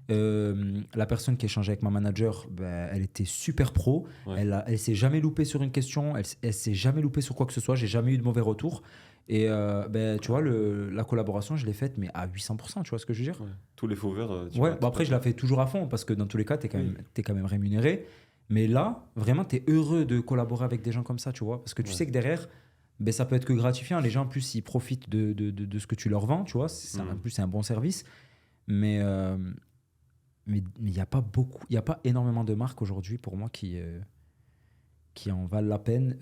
La personne qui échangeait avec ma manager, ben, elle était super pro. Ouais. Elle s'est jamais loupée sur une question. Elle s'est jamais loupée sur quoi que ce soit. J'ai jamais eu de mauvais retour. Et ben, tu vois, la collaboration, je l'ai faite, mais à 800%. Tu vois ce que je veux dire? Ouais. Tous les faux verts. tu Ouais, vois, bon, après, je la fais toujours à fond parce que dans tous les cas, tu es, Oui. quand même rémunéré. Mais là, vraiment, tu es heureux de collaborer avec des gens comme ça, tu vois. Parce que tu Ouais. sais que derrière, ben, ça peut être que gratifiant. Les gens, en plus, ils profitent de ce que tu leur vends, tu vois. En plus, c'est un bon service. Mais il n'y a pas beaucoup, il n'y a pas énormément de marques aujourd'hui pour moi qui en valent la peine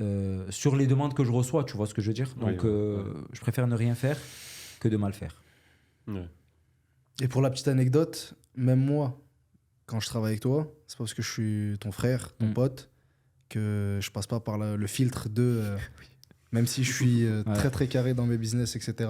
sur les demandes que je reçois, tu vois ce que je veux dire. Oui, Donc, ouais. je préfère ne rien faire que de mal faire. Ouais. Et pour la petite anecdote, même moi, quand je travaille avec toi, c'est pas parce que je suis ton frère, ton Mm. pote, que je passe pas par le filtre de. Même si je suis Ouais. très très carré dans mes business, etc.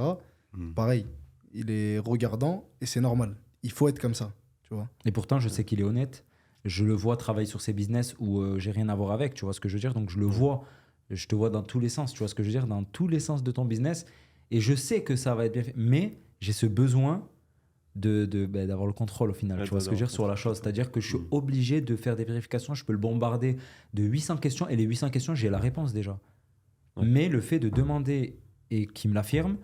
Mm. Pareil, il est regardant et c'est normal. Il faut être comme ça, tu vois. Et pourtant, je sais qu'il est honnête. Je le vois travailler sur ses business où j'ai rien à voir avec, tu vois ce que je veux dire. Donc, je le vois. Je te vois dans tous les sens, tu vois ce que je veux dire, dans tous les sens de ton business. Et je sais que ça va être bien fait. Mais j'ai ce besoin d'avoir le contrôle au final, Ouais, tu vois ce que je veux dire, sur la chose. C'est-à-dire que je suis obligé de faire des vérifications. Je peux le bombarder de 800 questions. Et les 800 questions, j'ai la réponse déjà. Ouais. Mais le fait de demander et qu'il me l'affirme,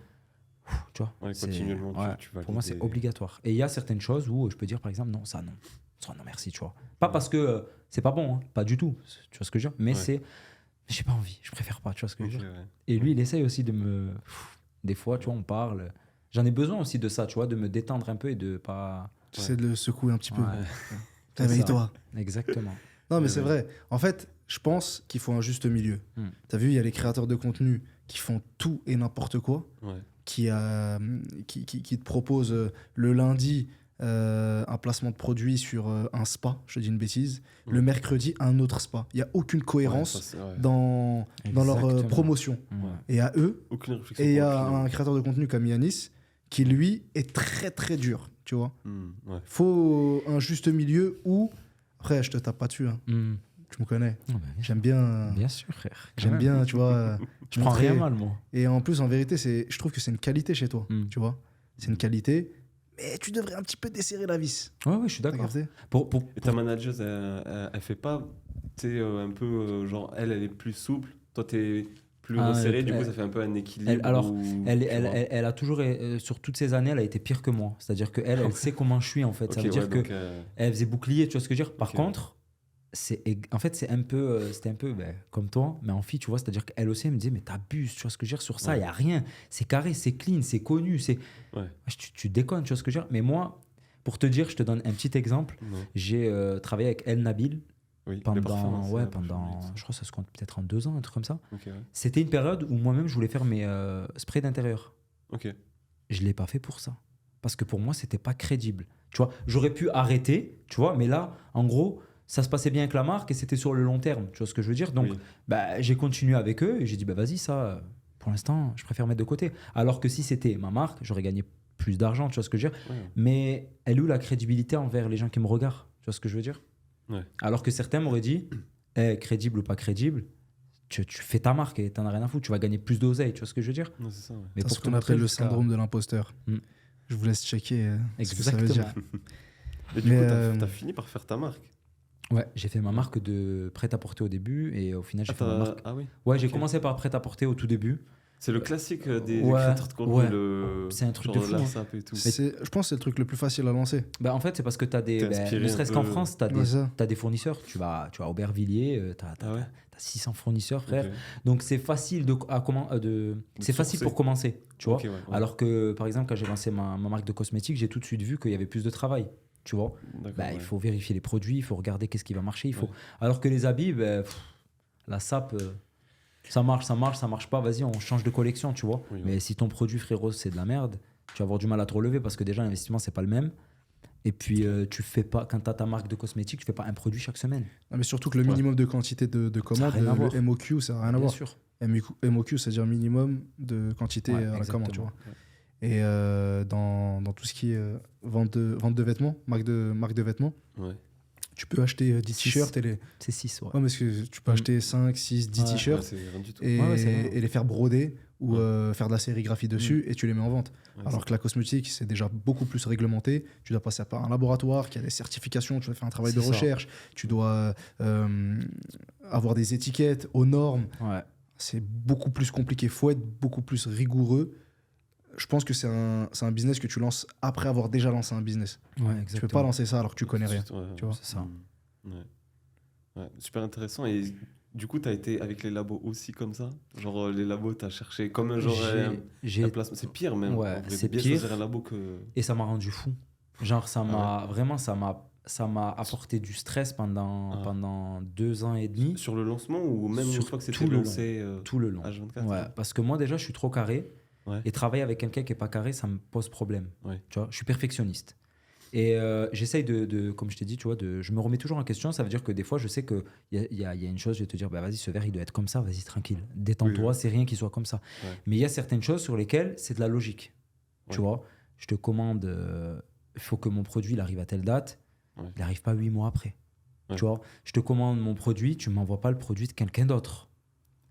tu vois, Ouais, c'est- continuellement, tu pour moi, c'est valides. obligatoire. Et il y a certaines choses où je peux dire, par exemple, non, ça, non. Ça, non, merci, tu vois. Pas parce que c'est pas bon, hein, pas du tout. Tu vois ce que je veux dire. Mais Ouais. c'est, j'ai pas envie, je préfère pas, tu vois ce que je Ok, veux dire. ouais. Et lui, il essaye aussi de me. Des fois, tu vois, on parle. J'en ai besoin aussi de ça, tu vois, de me détendre un peu et de pas. Tu sais, de le secouer un petit peu. Ouais, c'est Réveille-toi. exactement. Non, mais Ouais, c'est ouais. vrai. En fait, je pense qu'il faut un juste milieu. Mm. T'as vu, il y a les créateurs de contenu qui font tout et n'importe quoi, Ouais. qui te proposent le lundi un placement de produit sur un spa, je te dis une bêtise, Mm. le mercredi un autre spa. Il n'y a aucune cohérence Ouais, ça, c'est- ouais. dans leur Exactement. promotion. Ouais. Et à eux, Aucune réflexion. et il y pour a le client. un créateur de contenu comme Yanis qui, lui, est très très dur, tu vois. Ouais. Faut un juste milieu où... Après, je te tape pas dessus, hein. Mm. Tu me connais. Ah bah, J'aime bien... bien sûr, frère. J'aime Ouais. bien, tu vois. Je prends montrer- rien mal, moi. Et en plus, en vérité, je trouve que c'est une qualité chez toi, Mm. tu vois. C'est une qualité, mais tu devrais un petit peu desserrer la vis. Ouais, je suis T'as d'accord. capté? Et ta manageuse, elle fait pas, tu sais, un peu, genre, elle est plus souple, toi, t'es plus Ah, resserré, du coup, elle- ça fait un peu un équilibre. elle- alors, où, Elle, tu elle, vois. elle, elle a toujours, sur toutes ces années, elle a été pire que moi. C'est-à-dire qu'elle, elle sait comment je suis, en fait. Ça Ok, veut dire ouais, que donc, elle faisait bouclier, tu vois ce que je veux dire. Par Ok. contre, en fait, c'était un peu ben, comme toi, mais en fille, tu vois. C'est-à-dire qu'elle aussi, elle me disait, mais t'abuses, tu vois ce que je veux dire. Sur ça, il Ouais. n'y a rien. C'est carré, c'est clean, c'est connu. Ouais. Tu déconnes, tu vois ce que je veux dire. Mais moi, pour te dire, je te donne un petit exemple. non. J'ai travaillé avec El Nabil Oui, les pendant, parfums, c'est la pendant, parfumerie, je crois que ça se compte peut-être en 2 ans, un truc comme ça. Ok, ouais. C'était une période où moi-même, je voulais faire mes sprays d'intérieur. Ok. Je l'ai pas fait pour ça. Parce que pour moi, c'était pas crédible. Tu vois, j'aurais pu arrêter, tu vois, mais là, en gros, ça se passait bien avec la marque et c'était sur le long terme. Tu vois ce que je veux dire? Donc, Oui. bah, j'ai continué avec eux et j'ai dit, bah, vas-y, ça, pour l'instant, je préfère mettre de côté. Alors que si c'était ma marque, j'aurais gagné plus d'argent, tu vois ce que je veux dire? Ouais. Mais elle a eu la crédibilité envers les gens qui me regardent. Tu vois ce que je veux dire? Ouais. Alors que certains m'auraient dit, crédible ou pas crédible, tu fais ta marque et t'en as rien à foutre. Tu vas gagner plus d'oseille, tu vois ce que je veux dire? Non, c'est ça, ouais. Mais C'est ce te qu'on montrer appelle le jusqu'à- syndrome de l'imposteur. Mm. Je vous laisse checker ce que ça veut Exactement. dire. Et du Mais, coup, euh, t'as fini par faire ta marque. Ouais, j'ai fait ma marque de prêt-à-porter au début et au final, j'ai fait ma marque. Ah oui. Ouais, j'ai Ok. commencé par prêt-à-porter au tout début. C'est le classique des Ouais, créateurs de contenu, ouais. le... C'est un truc genre de fou, hein. l'ASAP et tout. Je pense que c'est le truc le plus facile à lancer. Bah, en fait, c'est parce que tu as des. T'es bah, inspiré ne un serait-ce peu. qu'en France, tu as, Ouais, ça. des fournisseurs. Tu vas à Aubervilliers, tu as, Ah ouais. 600 fournisseurs, frère. Ok. Donc, c'est facile, c'est facile sourcer. pour commencer. Tu vois. Ok, ouais, ouais. Alors que, par exemple, quand j'ai lancé ma marque de cosmétiques, j'ai tout de suite vu qu'il y avait plus de travail. tu vois. D'accord, Bah, ouais. il faut vérifier les produits, il faut regarder qu'est-ce qui va marcher. Ouais. Alors que les habits, la sape, ça marche pas, vas-y, on change de collection, tu vois. Oui, ouais. Mais si ton produit, frérot, c'est de la merde, tu vas avoir du mal à te relever parce que déjà, l'investissement, c'est pas le même. Et puis, tu fais pas, quand tu as ta marque de cosmétiques, tu fais pas un produit chaque semaine. Non, mais surtout que le Ouais. minimum de quantité de commandes, rien à voir. le MOQ, ça n'a rien à Bien voir. sûr. MOQ, c'est-à-dire minimum de quantité Ouais, à la commande, tu exactement. vois. Et dans tout ce qui est vente de vêtements, marque de vêtements, Ouais. tu peux acheter 10 Six. t-shirts et les. C'est 6, ouais. Ouais, mais tu peux acheter 5, 6, 10 Ouais. Ouais, t-shirts c'est rien du tout. et, Ouais, c'est vrai. et les faire broder ou Ouais. faire de la sérigraphie dessus et tu les mets en vente. Ouais, Alors que la cosmétique, c'est déjà beaucoup plus réglementé. Tu dois passer par un laboratoire qui a des certifications, tu dois faire un travail de C'est ça. recherche, tu dois avoir des étiquettes aux normes. Ouais. C'est beaucoup plus compliqué. Il faut être beaucoup plus rigoureux. Je pense que c'est un business que tu lances après avoir déjà lancé un business. Ouais, Tu exactement. peux pas lancer ça alors que tu connais rien. Ouais, tu vois. C'est ça. Ouais. Ouais, super intéressant. Et du coup, tu as été avec les labos aussi comme ça? Genre, les labos, tu as cherché comme un genre. J'ai- un placement. C'est pire même. Ouais, En vrai, c'est bien pire. choisir un labo que. Et ça m'a rendu fou. Genre, ça m'a Ah vraiment, ça m'a apporté du stress pendant 2 ans et demi, Sur le lancement ou même une Sur fois que tout c'était le long. lancé tout le long. H24? Ouais, parce que moi, déjà, je suis trop carré. Ouais. Et travailler avec quelqu'un qui est pas carré, ça me pose problème. Ouais. Tu vois, je suis perfectionniste. Et j'essaye comme je t'ai dit, tu vois, je me remets toujours en question. Ça veut dire que des fois, je sais qu'il y a une chose, je vais te dire, bah, vas-y, ce verre, il doit être comme ça, vas-y, tranquille. Détends-toi, Oui, oui. c'est rien qu'il soit comme ça. Ouais. Mais il y a certaines choses sur lesquelles c'est de la logique. Tu Ouais. vois, je te commande, il faut que mon produit il arrive à telle date, Ouais. il n'arrive pas 8 mois après. Ouais. Tu vois, je te commande mon produit, tu ne m'envoies pas le produit de quelqu'un d'autre.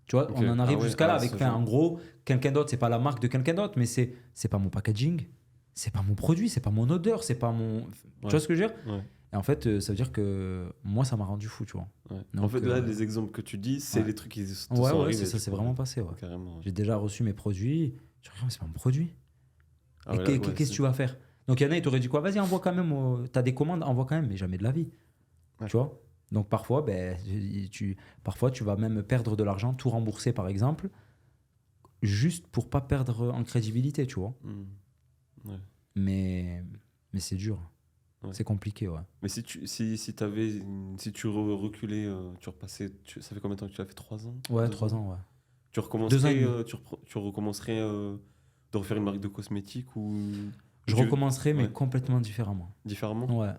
Tu vois, Ok. on en arrive Ah ouais, jusqu'à là ah, avec, ce enfin, genre. en gros, quelqu'un d'autre, c'est pas la marque de quelqu'un d'autre, mais c'est pas mon packaging, c'est pas mon produit, c'est pas mon odeur, c'est pas mon. Tu Ouais. vois ce que je veux dire? Ouais. Et en fait, ça veut dire que moi, ça m'a rendu fou, tu vois. Ouais. En Donc, fait, là, les exemples que tu dis, c'est ouais. les trucs qui te Ouais, sont ouais, arrivés. ça s'est vraiment passé, ouais. Carrément. Ouais. J'ai déjà reçu mes produits, je regarde, mais c'est pas mon produit. Ah Et ouais, là, ouais, qu'est-ce que c'est- tu vas faire? Donc, il y en a, ils t'auraient dit quoi? Vas-y, envoie quand même. T'as des commandes, envoie quand même, mais jamais de la vie. Ouais. Tu vois? Donc, parfois, parfois, tu vas même perdre de l'argent, tout rembourser, par exemple, juste pour pas perdre en crédibilité, tu vois? Ouais. Mais c'est dur. Ouais. C'est compliqué, ouais. Mais si tu reculais, tu repassais, ça fait combien de temps que tu l'as fait? 3 ans? Ouais, 2 3 ans, ouais. Tu 2 ans et recommencerais, demi. tu recommencerais de refaire une marque de cosmétiques ou Je tu- recommencerai, mais ouais. complètement différemment. différemment? Ouais.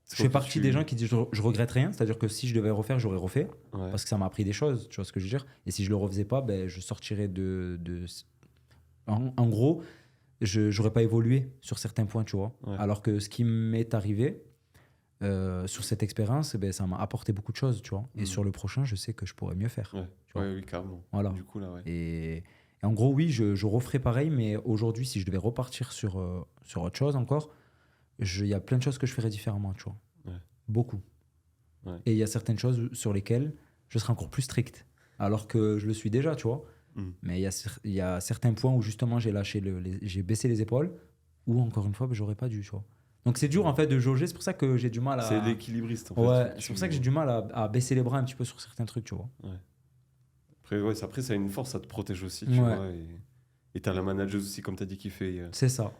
C'est Je fais quoi que partie tu- des gens qui disent je regrette rien, c'est-à-dire que si je devais refaire, j'aurais refait, Ouais. parce que ça m'a appris des choses, tu vois ce que je veux dire. Et si je le refaisais pas, ben, je sortirais en gros, je n'aurais pas évolué sur certains points, tu vois. Ouais. Alors que ce qui m'est arrivé sur cette expérience, ben, ça m'a apporté beaucoup de choses, tu vois. Et Mhm. sur le prochain, je sais que je pourrais mieux faire. Ouais. Tu vois. Ouais, oui, carrément. Voilà. Du coup, là, ouais. Et en gros, oui, je referais pareil, mais aujourd'hui, si je devais repartir sur autre chose encore, il y a plein de choses que je ferais différemment, tu vois. Ouais. Beaucoup. Ouais. Et il y a certaines choses sur lesquelles je serais encore plus strict, alors que je le suis déjà, tu vois. Mhm. Mais il y a certains points où justement j'ai j'ai baissé les épaules, ou encore une fois, ben, j'aurais pas dû, tu vois. Donc c'est dur en fait de jauger, c'est pour ça que j'ai du mal à. C'est l'équilibriste, en fait. Ouais, c'est pour ça que j'ai du mal à baisser les bras un petit peu sur certains trucs, tu vois. Après, ouais, après, ça a une force, ça te protège aussi, tu Ouais. vois. Et t'as la manageuse aussi, comme t'as dit, qui fait C'est ça.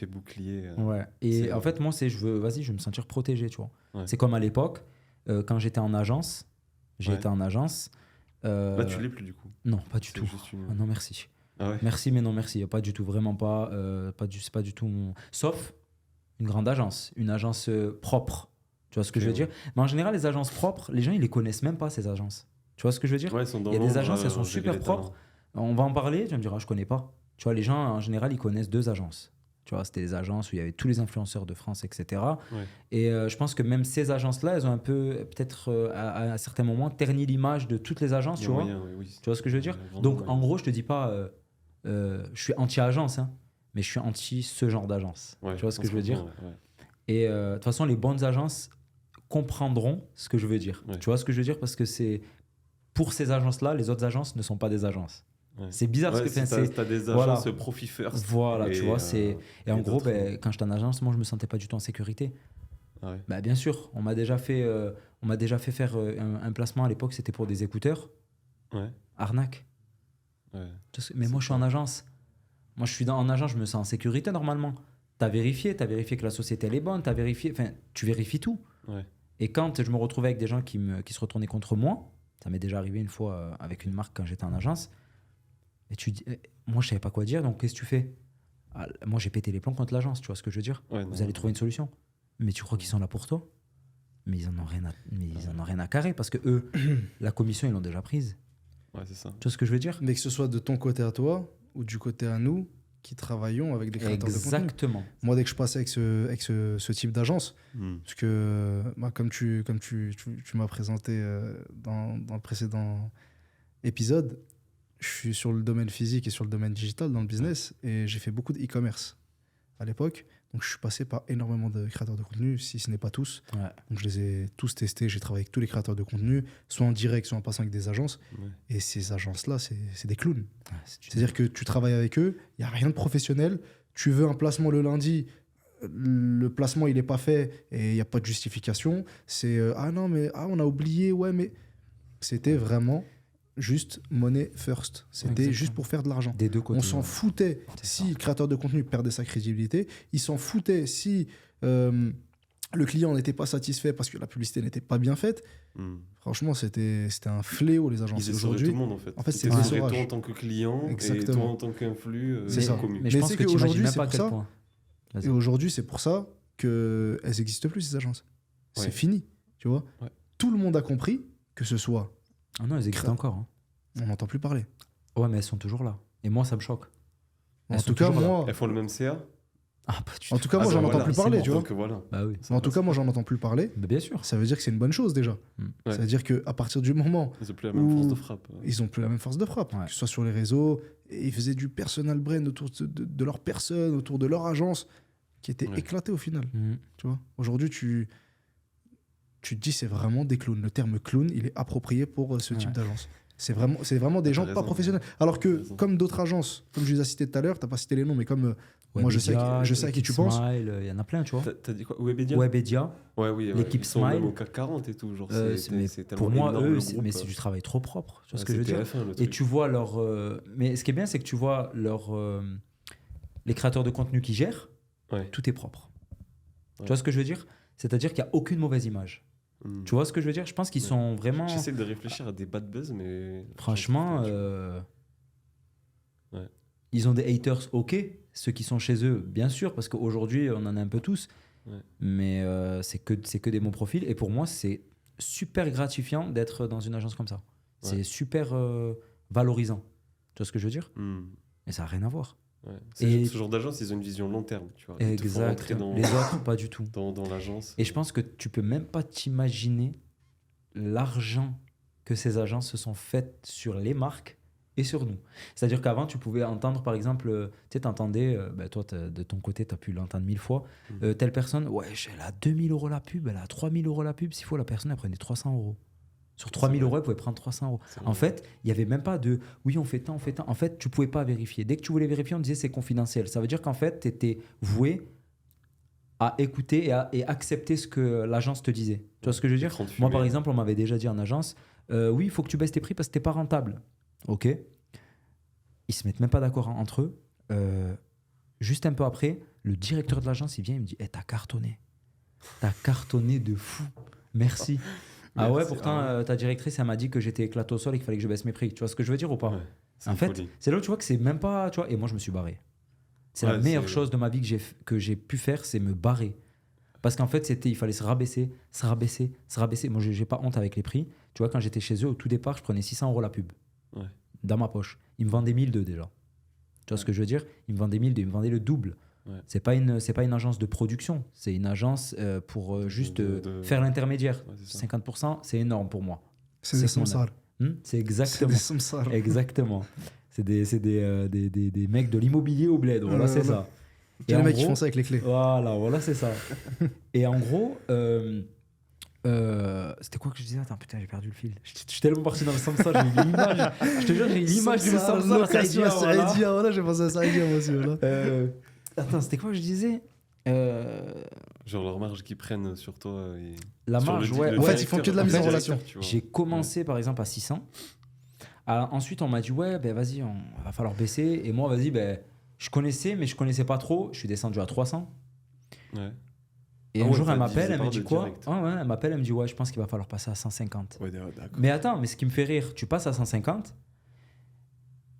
bouclier. Ouais. Et c'est- en fait, moi, je veux me sentir protégé, tu vois. Ouais. C'est comme à l'époque, quand j'étais en agence. J'ai Ouais. été en agence. Là, tu l'es plus, du coup. Non, pas du C'est tout. juste une- Ah non, merci. Ah ouais? Merci, mais non, merci. Pas du tout, vraiment pas. C'est pas du tout mon. Sauf une grande agence, une agence propre. Tu vois ce que Ok, je veux ouais. dire? Mais en général, les agences propres, les gens, ils les connaissent même pas, ces agences. Tu vois ce que je veux dire? Ouais, ils sont dans Il y a des l'ombre, agences, elles sont gérer super les propres. talents. On va en parler, tu vas me dire, ah, je connais pas. Tu vois, les gens, en général, ils connaissent 2 agences. Tu vois, c'était des agences où il y avait tous les influenceurs de France, etc. Ouais. Et je pense que même ces agences-là, elles ont un peu, peut-être à un certain moment, terni l'image de toutes les agences, Il y a tu vois. moyen, oui, oui. Tu vois ce que je veux dire? Il y a vraiment Donc, moyen. en gros, je te dis pas, je suis anti-agence, hein, mais je suis anti ce genre d'agence. Ouais, Tu vois ce on que se je veux dire? comprend, ouais. Et de toute façon, les bonnes agences comprendront ce que je veux dire. Ouais. Tu vois ce que je veux dire? Parce que c'est pour ces agences-là, les autres agences ne sont pas des agences. Ouais. C'est bizarre Ouais, parce que si enfin, t'as des voilà. agences profit first. Voilà, tu vois, et en et gros, d'autres, ben, quand j'étais en agence, moi, je me sentais pas du tout en sécurité. Ah ouais. Bah, bien sûr, on m'a déjà fait faire un placement à l'époque, c'était pour des écouteurs. Ouais. Arnaque. Ouais. Mais C'est moi, je suis en agence. Moi, je suis en agence, je me sens en sécurité normalement. t'as vérifié que la société elle est bonne, tu vérifies tout. Ouais. Et quand je me retrouvais avec des gens qui se retournaient contre moi, ça m'est déjà arrivé une fois avec une marque quand j'étais en agence, et tu dis, moi je savais pas quoi dire, donc qu'est-ce que tu fais? Moi j'ai pété les plombs contre l'agence, tu vois ce que je veux dire? Ouais, Vous non, allez trouver une solution. Mais tu crois qu'ils sont là pour toi? Mais ils en ont rien à carrer parce que eux, la commission ils l'ont déjà prise. Ouais, c'est ça. Tu vois ce que je veux dire? Mais que ce soit de ton côté à toi ou du côté à nous qui travaillons avec des créateurs de contenu. Exactement. Moi, dès que je passais avec ce type d'agence, parce que comme tu m'as présenté dans le précédent épisode, je suis sur le domaine physique et sur le domaine digital dans le business et j'ai fait beaucoup de e-commerce à l'époque. Donc, je suis passé par énormément de créateurs de contenu, si ce n'est pas tous. Ouais. Donc, je les ai tous testés. J'ai travaillé avec tous les créateurs de contenu, soit en direct, soit en passant avec des agences. Ouais. Et ces agences-là, c'est des clowns. Ouais, C'est-à-dire que tu travailles avec eux, il n'y a rien de professionnel. Tu veux un placement le lundi, le placement, il n'est pas fait et il n'y a pas de justification. C'est ah non, mais on a oublié, ouais, mais c'était vraiment juste money first. C'était Exactement. juste pour faire de l'argent. Des deux côtés. On s'en ouais. foutait C'est si ça. le créateur de contenu perdait sa crédibilité. Il s'en foutait si le client n'était pas satisfait parce que la publicité n'était pas bien faite. Franchement, c'était un fléau, les agences. Ils essorent tout Aujourd'hui, le monde en fait. en fait, c'est Ils des essorent essorage. toi en tant que client et Exactement. toi en tant qu'influx. C'est ça. commis. Mais je Mais pense c'est que tu qu'aujourd'hui, imagines même c'est pas à pour quel ça. point. Vas-y. et aujourd'hui, c'est pour ça qu'elles n'existent plus, ces agences. Ouais. C'est fini, tu vois. Ouais. Tout le monde a compris que ce soit... Ah non, elles existent encore. hein. On n'entend plus parler. Ouais, mais elles sont toujours là. Et moi, ça me choque. Elles En sont tout cas, toujours là. moi, Elles font le même CA. Ah, pas du en tout. tout cas, moi, Ah, j'en bah, entends voilà, plus c'est parler, bon. tu vois. Donc voilà. Bah oui. Ça En tout passe. cas, moi, j'en entends plus parler. Bah, bien sûr. Ça veut dire que c'est une bonne chose, déjà. Ouais. Ça veut dire qu'à partir du moment Ils ont plus la même force de frappe. ils ont plus la même force de frappe, Ouais. que ce soit sur les réseaux, et ils faisaient du personal brand autour de leur personne, autour de leur agence, qui était Ouais. éclaté au final. Mhm. Tu vois. Aujourd'hui, tu te dis c'est vraiment des clowns. Le terme clown, il est approprié pour ce type Ouais. d'agence. C'est vraiment des T'as gens raison. pas professionnels. Alors T'as que, raison. comme d'autres agences, comme je les ai citées tout à l'heure, t'as pas cité les noms, mais comme Ouais, moi je sais Webedia, à qui tu penses. Smile, il y en a plein, tu vois. T'as dit quoi Webedia Webedia, Ouais, oui. l'équipe Ils sont même Smile. au CAC 40 et tout. Genre, mais c'est pour tellement moi, énorme, eux, le c'est- groupe. mais c'est du travail trop propre. Tu vois ce que je Ouais, veux dire? c'est TF1, le Et truc. tu vois leur. Mais ce qui est bien, c'est que tu vois les créateurs de contenu qui gèrent, Ouais. tout est propre. Ouais. Tu vois ce que je veux dire? C'est-à-dire qu'il n'y a aucune mauvaise image. Hmm. Tu vois ce que je veux dire? Je pense qu'ils Ouais. sont vraiment. J'essaie de réfléchir à des bad buzz, mais. Franchement, Ouais. ils ont des haters, ok. Ceux qui sont chez eux, bien sûr, parce qu'aujourd'hui, on en a un peu tous. Ouais. Mais c'est que des bons profils. Et pour moi, c'est super gratifiant d'être dans une agence comme ça. C'est Ouais. super valorisant. Tu vois ce que je veux dire? Hmm. Et ça n'a rien à voir. Ouais. Et- Ce genre d'agence, ils ont une vision long terme. Tu vois. Ils te font rentrer Exactement. Les autres, pas du tout. dans l'agence. Et je pense que tu peux même pas t'imaginer l'argent que ces agences se sont faites sur les marques et sur nous. C'est-à-dire qu'avant, tu pouvais entendre, par exemple, tu sais, t'entendais, toi, de ton côté, tu as pu l'entendre 1000 fois, telle personne, ouais, elle a 2000 euros la pub, elle a 3000 euros la pub, s'il faut, la personne, elle prenait 300 euros. Sur 3000 vrai. euros, elle pouvait prendre 300 euros. C'est En vrai. fait, il n'y avait même pas de oui, on fait tant, on fait tant. En fait, tu pouvais pas vérifier. Dès que tu voulais vérifier, on disait c'est confidentiel. Ça veut dire qu'en fait, tu étais voué à écouter et accepter ce que l'agence te disait. Tu vois ce que je veux dire? Écran de Moi, par fumée. exemple, on m'avait déjà dit en agence oui, il faut que tu baisses tes prix parce que t'es pas rentable. Ok. Ils se mettent même pas d'accord entre eux. Juste un peu après, le directeur de l'agence, il vient, il me dit t'as cartonné. T'as cartonné de fou. Merci. Ah ouais, Merci. pourtant, Ah ouais. Ta directrice, elle m'a dit que j'étais éclaté au sol et qu'il fallait que je baisse mes prix. Tu vois ce que je veux dire ou pas? Ouais, c'est En une fait, folie. c'est là où tu vois que c'est même pas. Tu vois, et moi, je me suis barré. C'est la Ouais, meilleure c'est- chose de ma vie que j'ai pu faire, c'est me barrer. Parce qu'en fait, il fallait se rabaisser, se rabaisser, se rabaisser. Moi, j'ai pas honte avec les prix. Tu vois, quand j'étais chez eux, au tout départ, je prenais 600 euros la pub. Ouais. Dans ma poche. Ils me vendaient 1002 déjà. Tu vois ce que je veux dire? Ils me vendaient 1002, ils me vendaient le double. Ouais. C'est pas une agence de production, c'est une agence pour juste de- faire l'intermédiaire. Ouais, c'est ça. 50%, c'est énorme pour moi. C'est des C'est mon samsars. C'est C'est exactement. des samsars. Exactement. C'est des mecs de l'immobilier au bled. Voilà, c'est Voilà. ça. C'est Et les en mecs qui gros- font ça avec les clés. Voilà, c'est ça. Et en gros, c'était quoi que je disais? Attends, putain, j'ai perdu le fil. Je suis tellement parti dans le samsar, j'ai eu l'image. Je te jure, j'ai eu l'image du Samsar, samsar. location à Saïdia, Saïdia, voilà, j'ai pensé à Saïdia moi aussi. Voilà. Attends, c'était quoi que je disais? Genre leur marge qu'ils prennent sur toi. Et... La sur marge, le- ouais. le En fait, ouais. ils font que de la directeur, mise en le relation. directeur, tu vois. J'ai commencé par exemple à 600. Alors, ensuite, on m'a dit ouais, ben vas-y, va falloir baisser. Et moi, vas-y, ben Je connaissais, mais je connaissais pas trop. Je suis descendu à 300. Ouais. Et Ah un ouais, jour, t'as elle m'appelle, divisé elle me par dit deux quoi? direct. Ah ouais, elle m'appelle, elle me dit ouais, je pense qu'il va falloir passer à 150. Ouais, d'accord. Mais attends, mais ce qui me fait rire, tu passes à 150,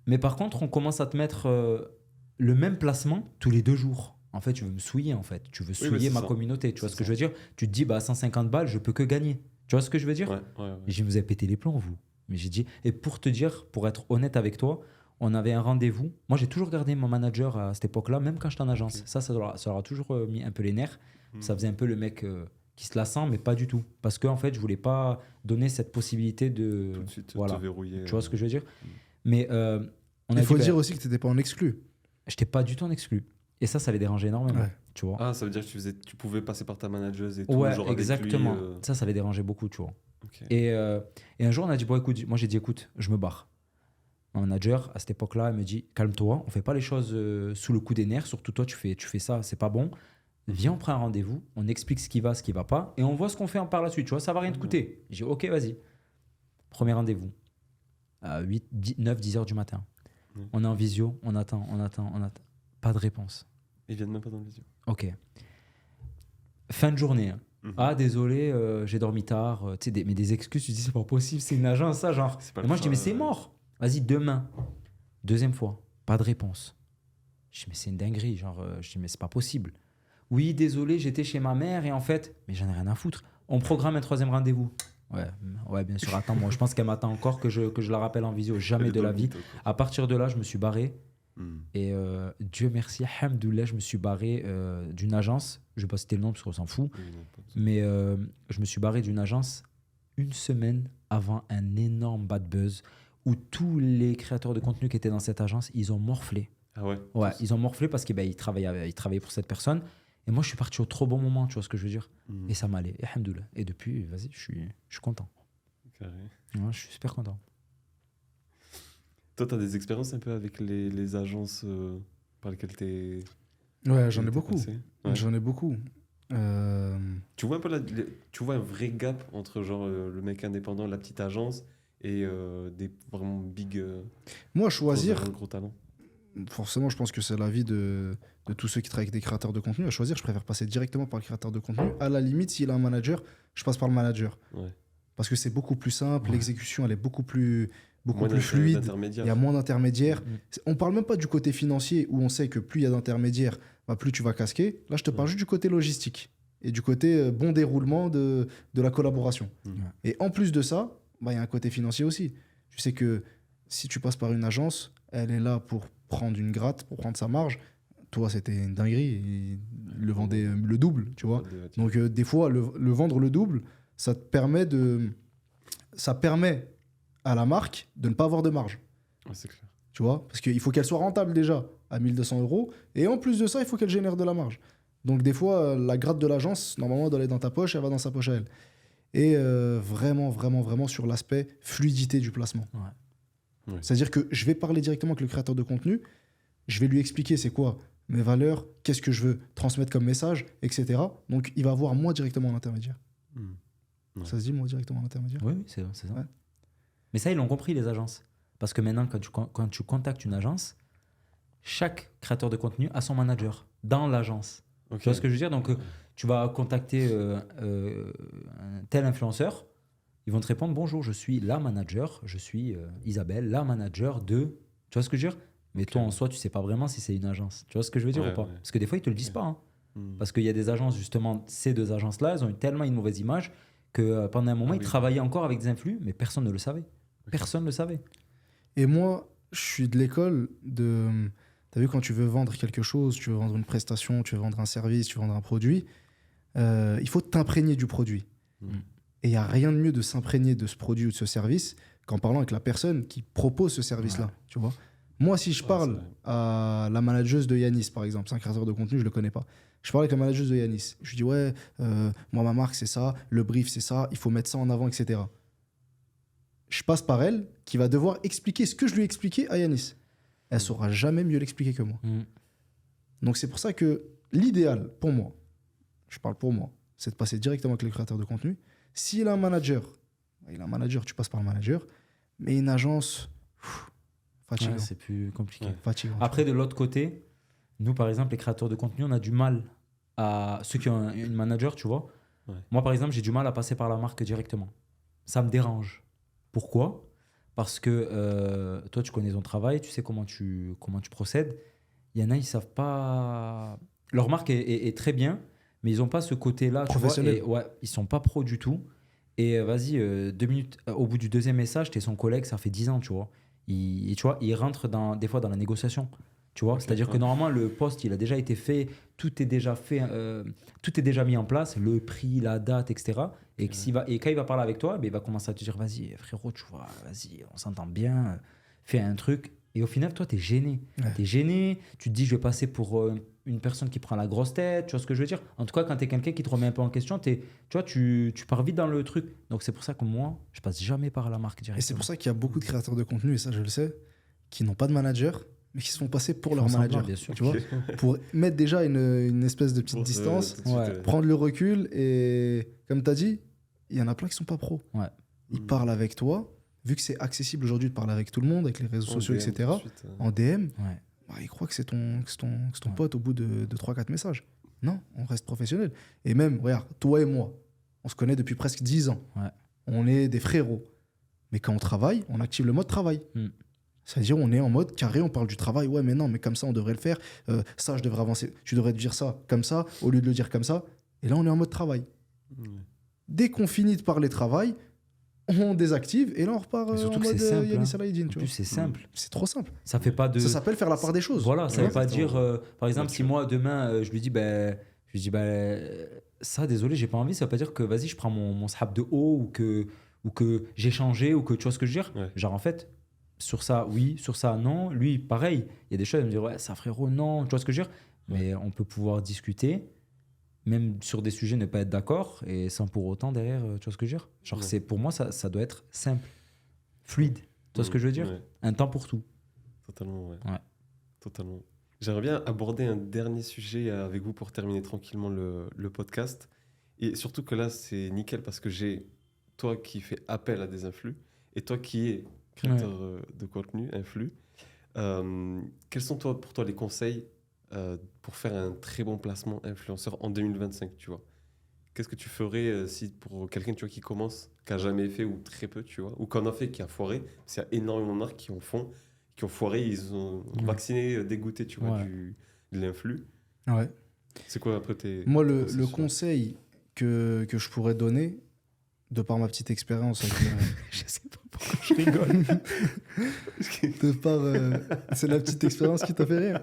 mais par contre, on commence à te mettre le même placement tous les 2 jours. En fait, tu veux me souiller, en fait. Tu veux mais souiller c'est ma ça. communauté. Tu vois C'est ce que ça. je veux dire? Tu te dis, bah, à 150 balles, je peux que gagner. Tu vois ce que je veux dire? Ouais. Et j'ai dit, vous avez pété les plombs, vous. Mais j'ai dit, et pour te dire, pour être honnête avec toi, on avait un rendez-vous. Moi, j'ai toujours gardé mon manager à cette époque-là, même quand j'étais en agence. Ok. Ça leur a toujours mis un peu les nerfs. Hmm. Ça faisait un peu le mec qui se la sent, mais pas du tout. Parce que, en fait, je voulais pas donner cette possibilité de. Tout de suite voilà. te verrouiller. Tu vois ce que je veux dire? Mais on a Il faut dit, dire ben, aussi que tu n'étais pas en exclu. j'étais pas du tout en exclu. Et ça les dérangeait énormément. Ouais. Tu vois? Ah, ça veut dire que tu pouvais passer par ta manageuse et tout, Ouais, genre avec lui, exactement. Ça les dérangeait beaucoup, tu vois. ok. Et un jour, on a dit, bon, écoute, moi j'ai dit, écoute, je me barre. Mon manager, à cette époque-là, elle me dit, calme-toi, on fait pas les choses sous le coup des nerfs, surtout toi, tu fais ça, c'est pas bon. Viens, on prend un rendez-vous, on explique ce qui va pas, et on voit ce qu'on fait par la suite, tu vois, ça va rien te coûter. J'ai dit, ok, vas-y. Premier rendez-vous, à 9-10 heures du matin. Ouais. On est en visio, on attend. Pas de réponse. Ils viennent même pas dans le visio. Ok. Fin de journée. Hein. Mhm. Ah, désolé, j'ai dormi tard. Tu sais, mais des excuses, tu dis, c'est pas possible, c'est une agence, ça, genre. C'est pas Et le moi, je dis, mais travail. c'est mort. Vas-y, demain. Deuxième fois, pas de réponse. Je dis, mais c'est une dinguerie. Genre, je dis, mais c'est pas possible. Oui, désolé, j'étais chez ma mère et en fait, mais j'en ai rien à foutre. On programme un 3e rendez-vous. Ouais, bien sûr, attends, moi, je pense qu'elle m'attend encore que je la rappelle en visio. Elle Jamais est de dans la le vie. mytho, quoi. À partir de là, je me suis barré. Hmm. Et Dieu merci, alhamdoulilah, je me suis barré d'une agence. Je vais pas citer le nom parce qu'on s'en fout. Oui, non, pas de- Mais je me suis barré d'une agence une semaine avant un énorme bad buzz où tous les créateurs de contenu qui étaient dans cette agence, ils ont morflé. Ah ouais. Ouais, tous. ils ont morflé parce qu'ils ils travaillaient pour cette personne. Et moi, je suis parti au trop bon moment, tu vois ce que je veux dire? Hmm. Et ça m'allait, et alhamdoulilah. Et depuis, vas-y, je suis content. Carré. Ouais, je suis super content. Toi, tu as des expériences un peu avec les agences par lesquelles Ouais, j'en ai t'es beaucoup. passé. Ouais. J'en ai beaucoup. Tu vois un peu tu vois un vrai gap entre genre le mec indépendant, la petite agence et des vraiment big Moi, gros choisir, agences, gros talents. forcément, je pense que c'est l'avis de tous ceux qui travaillent avec des créateurs de contenu. À choisir, je préfère passer directement par le créateur de contenu. À la limite, s'il a un manager, je passe par le manager. Ouais. Parce que c'est beaucoup plus simple, Ouais. l'exécution, elle est beaucoup plus Moins fluide. d'intermédiaires. Il y a moins d'intermédiaires. Mm. On parle même pas du côté financier où on sait que plus il y a d'intermédiaires, bah, plus tu vas casquer. Là, je te parle juste du côté logistique et du côté bon déroulement de la collaboration. Mm. Et en plus de ça, bah, il y a un côté financier aussi. Tu sais que si tu passes par une agence, elle est là pour prendre une gratte, pour prendre sa marge. Toi, c'était une dinguerie. Il le vendait le double, tu vois. Donc, des fois, le vendre le double, ça permet à la marque de ne pas avoir de marge. Ouais, c'est clair. Tu vois, parce qu'il faut qu'elle soit rentable déjà à 1200 €. Et en plus de ça, il faut qu'elle génère de la marge. Donc, des fois, la gratte de l'agence, normalement, elle doit aller dans ta poche, elle va dans sa poche à elle. Et vraiment sur l'aspect fluidité du placement. Ouais. Ouais. C'est-à-dire que je vais parler directement avec le créateur de contenu, je vais lui expliquer c'est quoi mes valeurs, qu'est-ce que je veux transmettre comme message, etc. Donc, il va avoir moi directement en intermédiaire. Hmm. Ouais. Ça se dit, moi directement en intermédiaire? Oui, c'est ça. Ouais. Mais ça, ils l'ont compris, les agences. Parce que maintenant, quand tu contactes une agence, chaque créateur de contenu a son manager dans l'agence. Ok. Tu vois ce que je veux dire? Donc, tu vas contacter un tel influenceur. Ils vont te répondre, bonjour, je suis la manager, je suis Isabelle, la manager de... Tu vois ce que je veux dire? Mais toi, en soi, tu sais pas vraiment si c'est une agence. Tu vois ce que je veux dire Ouais, ou pas? ouais. Parce que des fois, ils te le disent Ouais. pas. Hein. Hmm. Parce qu'il y a des agences, justement, ces 2 agences-là, elles ont eu tellement une mauvaise image que pendant un moment, Ah ils oui. travaillaient encore avec des influx, mais personne ne le savait. Personne ne le savait. Et moi, je suis de l'école de... T'as vu, quand tu veux vendre quelque chose, tu veux vendre une prestation, tu veux vendre un service, tu veux vendre un produit, il faut t'imprégner du produit. Mm. Et il n'y a rien de mieux de s'imprégner de ce produit ou de ce service qu'en parlant avec la personne qui propose ce service-là. Ouais. Tu vois, moi, si je Ouais, parle c'est vrai. à la manageuse de Yanis, par exemple, c'est un créateur de contenu, je ne le connais pas. Je parle avec la manageuse de Yanis. Je lui dis, ouais, moi, ma marque, c'est ça, le brief, c'est ça, il faut mettre ça en avant, etc. Je passe par elle, qui va devoir expliquer ce que je lui ai expliqué à Yanis. Elle ne saura jamais mieux l'expliquer que moi. Donc, c'est pour ça que l'idéal, pour moi, je parle pour moi, c'est de passer directement avec le créateur de contenu. S'il a un manager, tu passes par le manager, mais une agence, fatigant. Ouais, c'est plus compliqué. Ouais. Fatigant. Après, de l'autre côté, Nous, par exemple, les créateurs de contenu, on a du mal à. Ceux qui ont une manager, tu vois. Ouais. Moi, par exemple, j'ai du mal à passer par la marque directement. Ça me dérange. Pourquoi? Parce que toi, tu connais ton travail, tu sais comment tu procèdes. Il y en a, ils savent pas. Leur marque est très bien, mais ils n'ont pas ce côté-là, tu vois. Professionnel. Et ouais, ils sont pas pros du tout. Et vas-y, 2 minutes, au bout du deuxième message, t'es son collègue, ça fait 10 ans, tu vois. Et tu vois, il rentre des fois dans la négociation. Tu vois, Ok, c'est-à-dire que ouais. normalement, le poste, il a déjà été fait, tout est déjà fait, tout est déjà mis en place, le prix, la date, etc. Et, que et quand il va parler avec toi, ben, il va commencer à te dire, vas-y, frérot, tu vois, vas-y, on s'entend bien, fais un truc. Et au final, toi, t'es gêné. Ouais. T'es gêné, tu te dis, je vais passer pour une personne qui prend la grosse tête, tu vois ce que je veux dire? En tout cas, quand t'es quelqu'un qui te remet un peu en question, tu vois, tu pars vite dans le truc. Donc, c'est pour ça que moi, je passe jamais par la marque Et directement. c'est pour ça qu'il y a beaucoup de créateurs de contenu, et ça je le sais, qui n'ont pas de manager, mais qui se font passer pour Ils leur font semblant, manager. bien sûr. Tu vois, pour mettre déjà une espèce de petite Pour, distance, tout de suite, Ouais. prendre le recul, et comme tu as dit, il y en a plein qui sont pas pros. Ouais. Ils parlent avec toi, vu que c'est accessible aujourd'hui de parler avec tout le monde, avec les réseaux En sociaux, DM, etc. tout de suite, En DM, Ouais. bah, ils croient que c'est ton Ouais. pote au bout de 3-4 messages. Non, on reste professionnel. Et même, regarde, toi et moi, on se connaît depuis presque 10 ans. Ouais. On est des frérots. Mais quand on travaille, on active le mode travail. Mm. C'est-à-dire, on est en mode carré, on parle du travail. Ouais, mais non, mais comme ça, on devrait le faire. Ça, je devrais avancer. Tu devrais te dire ça comme ça, au lieu de le dire comme ça. Et là, on est en mode travail. Ouais. Dès qu'on finit de parler travail, on désactive et là, on repart Mais surtout en que mode c'est simple, Yanis hein. Salah-Eddin, En tu plus, vois. c'est simple. C'est trop simple. Ça fait pas de. Ça s'appelle faire la part des choses. Voilà, ça Ouais, veut pas exactement. dire. Par exemple, si Nature. moi demain je lui dis, ça, désolé, j'ai pas envie, ça veut pas dire que vas-y, je prends mon sahab de haut ou que j'ai changé ou que tu vois ce que je veux dire. Ouais. Genre, en fait, sur ça, oui, sur ça, non. Lui, pareil, il y a des choses, il me dit, ouais, ça, frérot, non, tu vois ce que je veux dire. Mais on peut pouvoir discuter, même sur des sujets, ne pas être d'accord et sans pour autant derrière, tu vois ce que je veux dire. Genre, Ouais. pour moi, ça doit être simple, fluide. Tu vois ce que je veux dire. Ouais. Un temps pour tout. Totalement, ouais. Ouais. Totalement. J'aimerais bien aborder un dernier sujet avec vous pour terminer tranquillement le podcast. Et surtout que là, c'est nickel parce que j'ai toi qui fais appel à des influx et toi qui es créateur de contenu, influx. Quels sont pour toi les conseils pour faire un très bon placement influenceur en 2025, tu vois? Qu'est-ce que tu ferais si pour quelqu'un tu vois, qui commence, qui n'a jamais fait ou très peu, tu vois, ou qui en a fait, qui a foiré? Parce qu'il y a énormément de marques qui ont foiré, ils ont Ouais. vacciné, dégoûté, tu vois, Ouais. de l'influx. Ouais. C'est quoi après tes Moi, tes le conseils? conseil que je pourrais donner, de par ma petite expérience, avec Je sais pas pourquoi je rigole. de par, c'est la petite expérience qui t'a fait rire.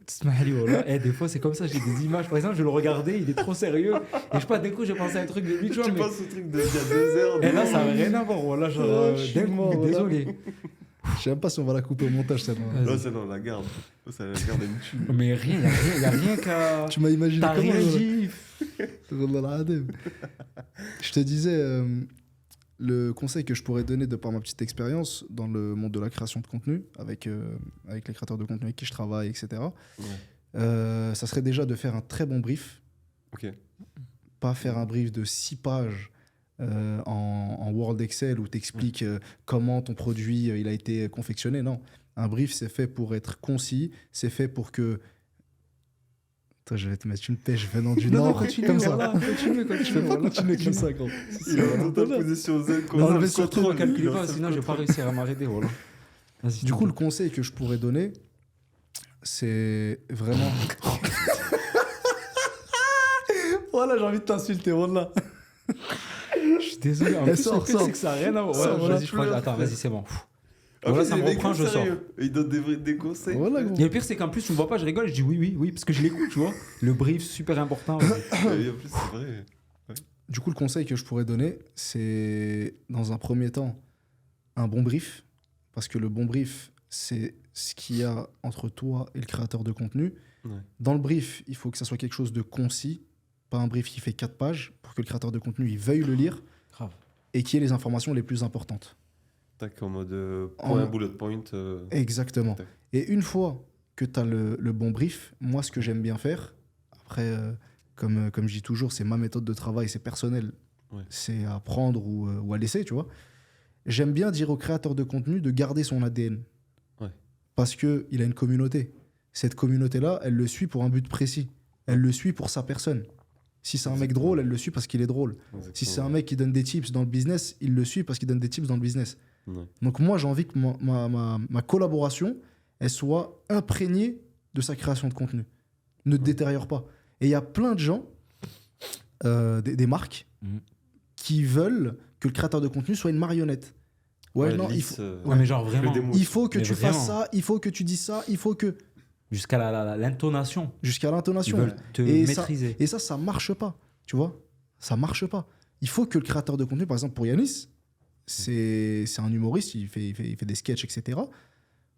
T'smahli, wallah. Des fois, c'est comme ça, j'ai des images. Par exemple, je le regardais, il est trop sérieux. Et je sais pas, d'un coup, j'ai pensé à un truc de lui, tu vois. Tu Mais... penses au truc d'il y a 2 heures. Et là, ça n'a rien à voir, voilà. Genre, Oh, je suis d'un coup, mort, mais voilà. désolé. Je sais même pas si on va la couper au montage, celle-là. Non, c'est non, la garde. Ça, la garde, elle me tue. Mais rien, y a rien qu'à. Tu m'as imaginé T'as comment rien voilà. dit. Wallah al-Adim. Je te disais, le conseil que je pourrais donner de par ma petite expérience dans le monde de la création de contenu, avec les créateurs de contenu avec qui je travaille, etc., Ouais. ça serait déjà de faire un très bon brief. Ok. Pas faire un brief de 6 pages en Word Excel où tu expliques comment ton produit il a été confectionné. Non, un brief, c'est fait pour être concis, c'est fait pour que... Attends, je vais te mettre une pêche venant du Nord, comme ça. Continue, Je peux pas continuer comme ça, gros. Il est en totale position Z. Non, contrôle, mais surtout, contrôle, calcule il est pas, en sinon je vais pas self-control. réussir à m'arrêter, voilà. Vas-y, Du coup, le conseil que je pourrais donner, c'est vraiment... Voilà, j'ai envie de t'insulter, voilà. je suis désolé. En Eh, plus, sors, le pire, sors. c'est que ça n'a rien à voir. Sors, Ouais, voilà. vas-y, je crois. Attends, vas-y, c'est bon. Après, Voilà, ça il me est reprend, je sors. sérieux. Il donne des conseils. Voilà, gros. Et le pire, c'est qu'en plus, tu me vois pas, je rigole, je dis oui, parce que je l'écoute, tu vois. Le brief, super important. vas-y. Et en plus, c'est vrai. Du coup, le conseil que je pourrais donner, c'est dans un premier temps un bon brief. Parce que le bon brief, c'est ce qu'il y a entre toi et le créateur de contenu. Ouais. Dans le brief, il faut que ça soit quelque chose de concis. Pas un brief qui fait 4 pages pour que le créateur de contenu il veuille le lire Grave. et qu'il y ait les informations les plus importantes. Tac, en mode En- point, bullet point. Exactement. Tac. Et une fois que tu as le bon brief, moi, ce que j'aime bien faire, après, comme je dis toujours, c'est ma méthode de travail, c'est personnel. Ouais. C'est à prendre ou à laisser, tu vois. J'aime bien dire au créateur de contenu de garder son ADN. Ouais. Parce qu'il a une communauté. cette communauté-là, elle le suit pour un but précis. Elle le suit pour sa personne. Si c'est un mec drôle, elle le suit parce qu'il est drôle. Exactement. Si c'est un mec qui donne des tips dans le business, il le suit parce qu'il donne des tips dans le business. Ouais. Donc moi, j'ai envie que ma collaboration, elle soit imprégnée de sa création de contenu. Ne te détériore pas. Et il y a plein de gens, des marques, qui veulent que le créateur de contenu soit une marionnette. Ouais, non, lisse, Ouais, mais genre vraiment, il faut que Mais tu vraiment. fasses ça, il faut que tu dises ça, il faut que... jusqu'à l'intonation, Jusqu'à ils l'intonation. veulent te Et maîtriser. Et ça marche pas. Tu vois, ça marche pas. Il faut que le créateur de contenu, par exemple pour Yanis, c'est un humoriste, il fait des sketchs, etc.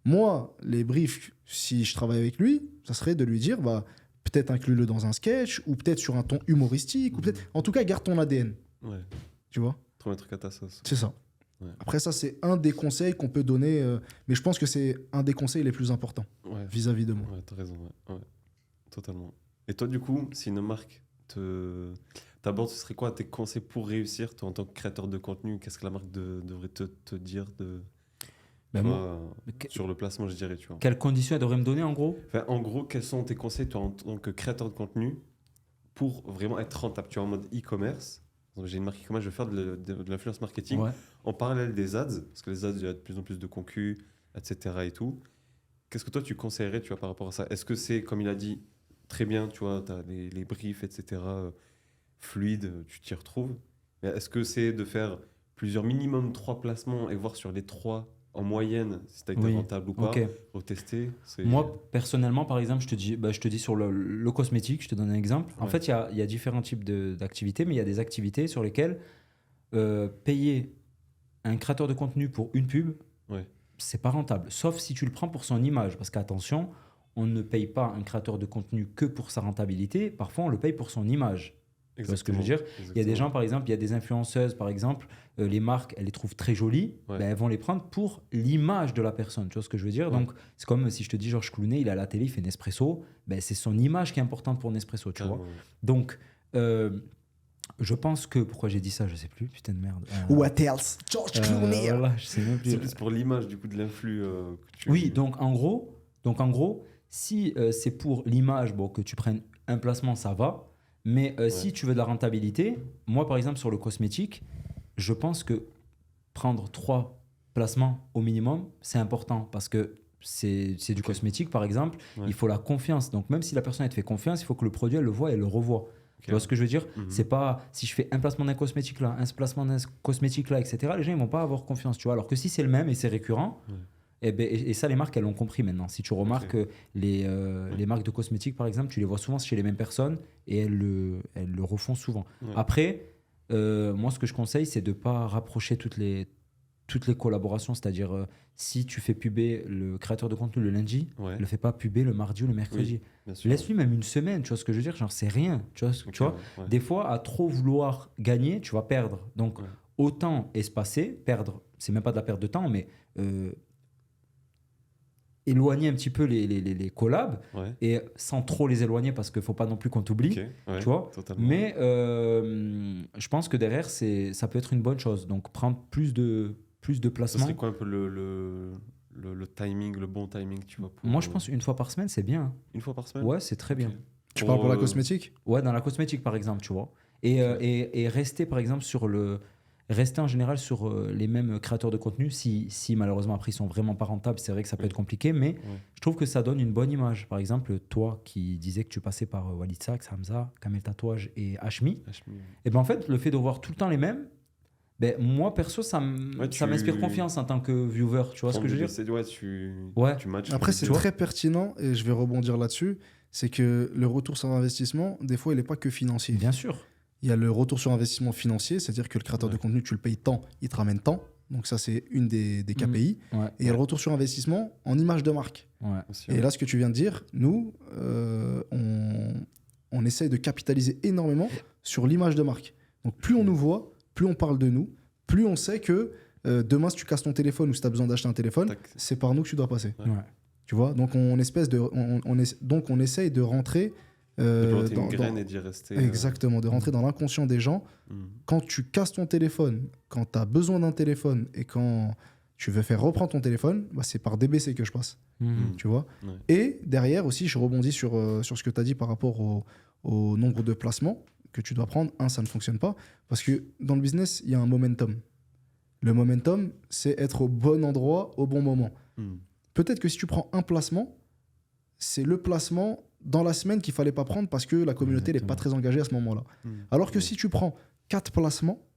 Moi, les briefs, si je travaille avec lui, ça serait de lui dire, bah, peut-être inclus-le dans un sketch, ou peut-être sur un ton humoristique, ou peut-être... En tout cas, garde ton ADN. Ouais. Tu vois, Trouver un truc à ta sauce. c'est ça. Ouais. Après ça, c'est un des conseils qu'on peut donner, mais je pense que c'est un des conseils les plus importants Ouais. vis-à-vis de moi. Ouais, t'as raison. Ouais. Ouais. Totalement. Et toi, du coup, si une marque t'aborde, ce serait quoi tes conseils pour réussir, toi, en tant que créateur de contenu? Qu'est-ce que la marque devrait te dire Ben tu moi, vois, sur le placement, je dirais, tu vois. quelles conditions elle devrait me donner en gros? Enfin, en gros, quels sont tes conseils, toi, en tant que créateur de contenu, pour vraiment être rentable, tu vois, en mode e-commerce? Donc, j'ai une marque e-commerce, je vais faire de l'influence marketing Ouais. en parallèle des ads, parce que les ads, il y a de plus en plus de concus, etc. et tout. Qu'est-ce que toi, tu conseillerais, tu vois, par rapport à ça? Est-ce que c'est, comme il a dit, très bien, tu vois, tu as les briefs, etc., fluides, tu t'y retrouves. Mais est-ce que c'est de faire plusieurs, minimum 3 placements et voir sur les 3 en moyenne si tu as été Oui. rentable ou pas, Ok. retester? Moi, personnellement, par exemple, je te dis sur le cosmétique, je te donne un exemple. En Ouais. fait, il y a différents types d'activités, mais il y a des activités sur lesquelles payer un créateur de contenu pour une pub, Ouais. c'est pas rentable. Sauf si tu le prends pour son image. Parce qu'attention, on ne paye pas un créateur de contenu que pour sa rentabilité. Parfois, on le paye pour son image. Tu vois ce que je veux dire? Il y a des gens, par exemple, il y a des influenceuses, par exemple, les marques, elles les trouvent très jolies, Ouais. ben, elles vont les prendre pour l'image de la personne. Tu vois ce que je veux dire? Ouais. Donc, c'est comme si je te dis Georges Clooney, il est à la télé, il fait Nespresso, ben, c'est son image qui est importante pour Nespresso, tu vois? Donc, je pense que... Pourquoi j'ai dit ça? Je sais plus, putain de merde. What else? George Clooney. Voilà, je sais même plus. C'est plus pour l'image du coup de l'influx que tu... Oui, donc en gros, si c'est pour l'image, bon, que tu prennes un placement, ça va. Mais si tu veux de la rentabilité, moi par exemple sur le cosmétique, je pense que prendre 3 placements au minimum, c'est important parce que c'est du cosmétique par exemple, Ouais. il faut la confiance. Donc même si la personne elle te fait confiance, il faut que le produit elle le voit et elle le revoit. Tu vois ce que je veux dire? Mhm. C'est pas si je fais un placement d'un cosmétique là, un placement d'un cosmétique là, etc. Les gens ils vont pas avoir confiance, tu vois. Alors que si c'est le même et c'est récurrent, Ouais. et ça les marques elles l'ont compris maintenant. Si tu remarques les marques de cosmétiques par exemple, tu les vois souvent chez les mêmes personnes et elles le refont souvent. Ouais. Après, moi ce que je conseille c'est de pas rapprocher toutes les collaborations, c'est-à-dire si tu fais puber le créateur de contenu le lundi, Ouais. le fais pas puber le mardi ou le mercredi. Bien sûr. Laisse-lui même une semaine, tu vois ce que je veux dire? Genre, c'est rien, tu vois, Ok, tu vois? ouais. Des fois, à trop vouloir gagner, tu vas perdre. Donc, Ouais. autant espacer, perdre, c'est même pas de la perte de temps, mais éloigner un petit peu les collabs Ouais. et sans trop les éloigner parce qu'il faut pas non plus qu'on t'oublie, Ok, ouais, tu vois? totalement. Mais je pense que derrière, ça peut être une bonne chose. Donc, prendre plus de Ce placements. serait quoi un peu le timing, le bon timing, tu vois, pour, Moi, je pense une fois par semaine, c'est bien. une fois par semaine? Ouais, c'est très bien. Ok. Tu parles pour la euh, cosmétique? Ouais, dans la cosmétique, par exemple, tu vois. Et rester, par exemple, rester en général sur les mêmes créateurs de contenu. Si malheureusement, après, ils sont vraiment pas rentables, c'est vrai que ça peut Oui. être compliqué, mais Ouais. je trouve que ça donne une bonne image. Par exemple, toi qui disais que tu passais par Walid Saks, Hamza, Kamel Tatouage et Hashmi, Hashmi. et ben en fait, le fait de voir tout le temps les mêmes, ben, moi, perso, ça Ouais, ça m'inspire confiance en tant que viewer. Tu vois ce que je veux dire? Ouais, Ouais. tu matches. Après, les c'est deux. très pertinent et je vais rebondir là-dessus. C'est que le retour sur investissement, des fois, il n'est pas que financier. Bien sûr. Il y a le retour sur investissement financier, c'est-à-dire que le créateur Ouais. de contenu, tu le payes tant, il te ramène tant. Donc ça, c'est une des KPI. Ouais. Et il y a le retour sur investissement en image de marque. Ouais. Aussi, Et ouais. là, ce que tu viens de dire, nous, on essaye de capitaliser énormément sur l'image de marque. Donc plus on nous voit, plus on parle de nous, plus on sait que demain, si tu casses ton téléphone ou si tu as besoin d'acheter un téléphone, Tac. c'est par nous que tu dois passer. Ouais. Ouais. Tu vois, donc on essaye de rentrer De planter dans- une graine dans- et d'y rester. exactement, de rentrer dans l'inconscient des gens. Mhm. Quand tu casses ton téléphone, quand tu as besoin d'un téléphone et quand tu veux faire reprendre ton téléphone, bah, c'est par DBC que je passe. Tu vois. Ouais. Et derrière aussi, je rebondis sur ce que tu as dit par rapport au nombre de placements que tu dois prendre. Ça ne fonctionne pas. Parce que dans le business, il y a un momentum. Le momentum, c'est être au bon endroit, au bon moment. Peut-être que si tu prends un placement, c'est le placement dans la semaine qu'il ne fallait pas prendre parce que la communauté n'est pas très engagée à ce moment-là. Alors que si tu prends 4 placements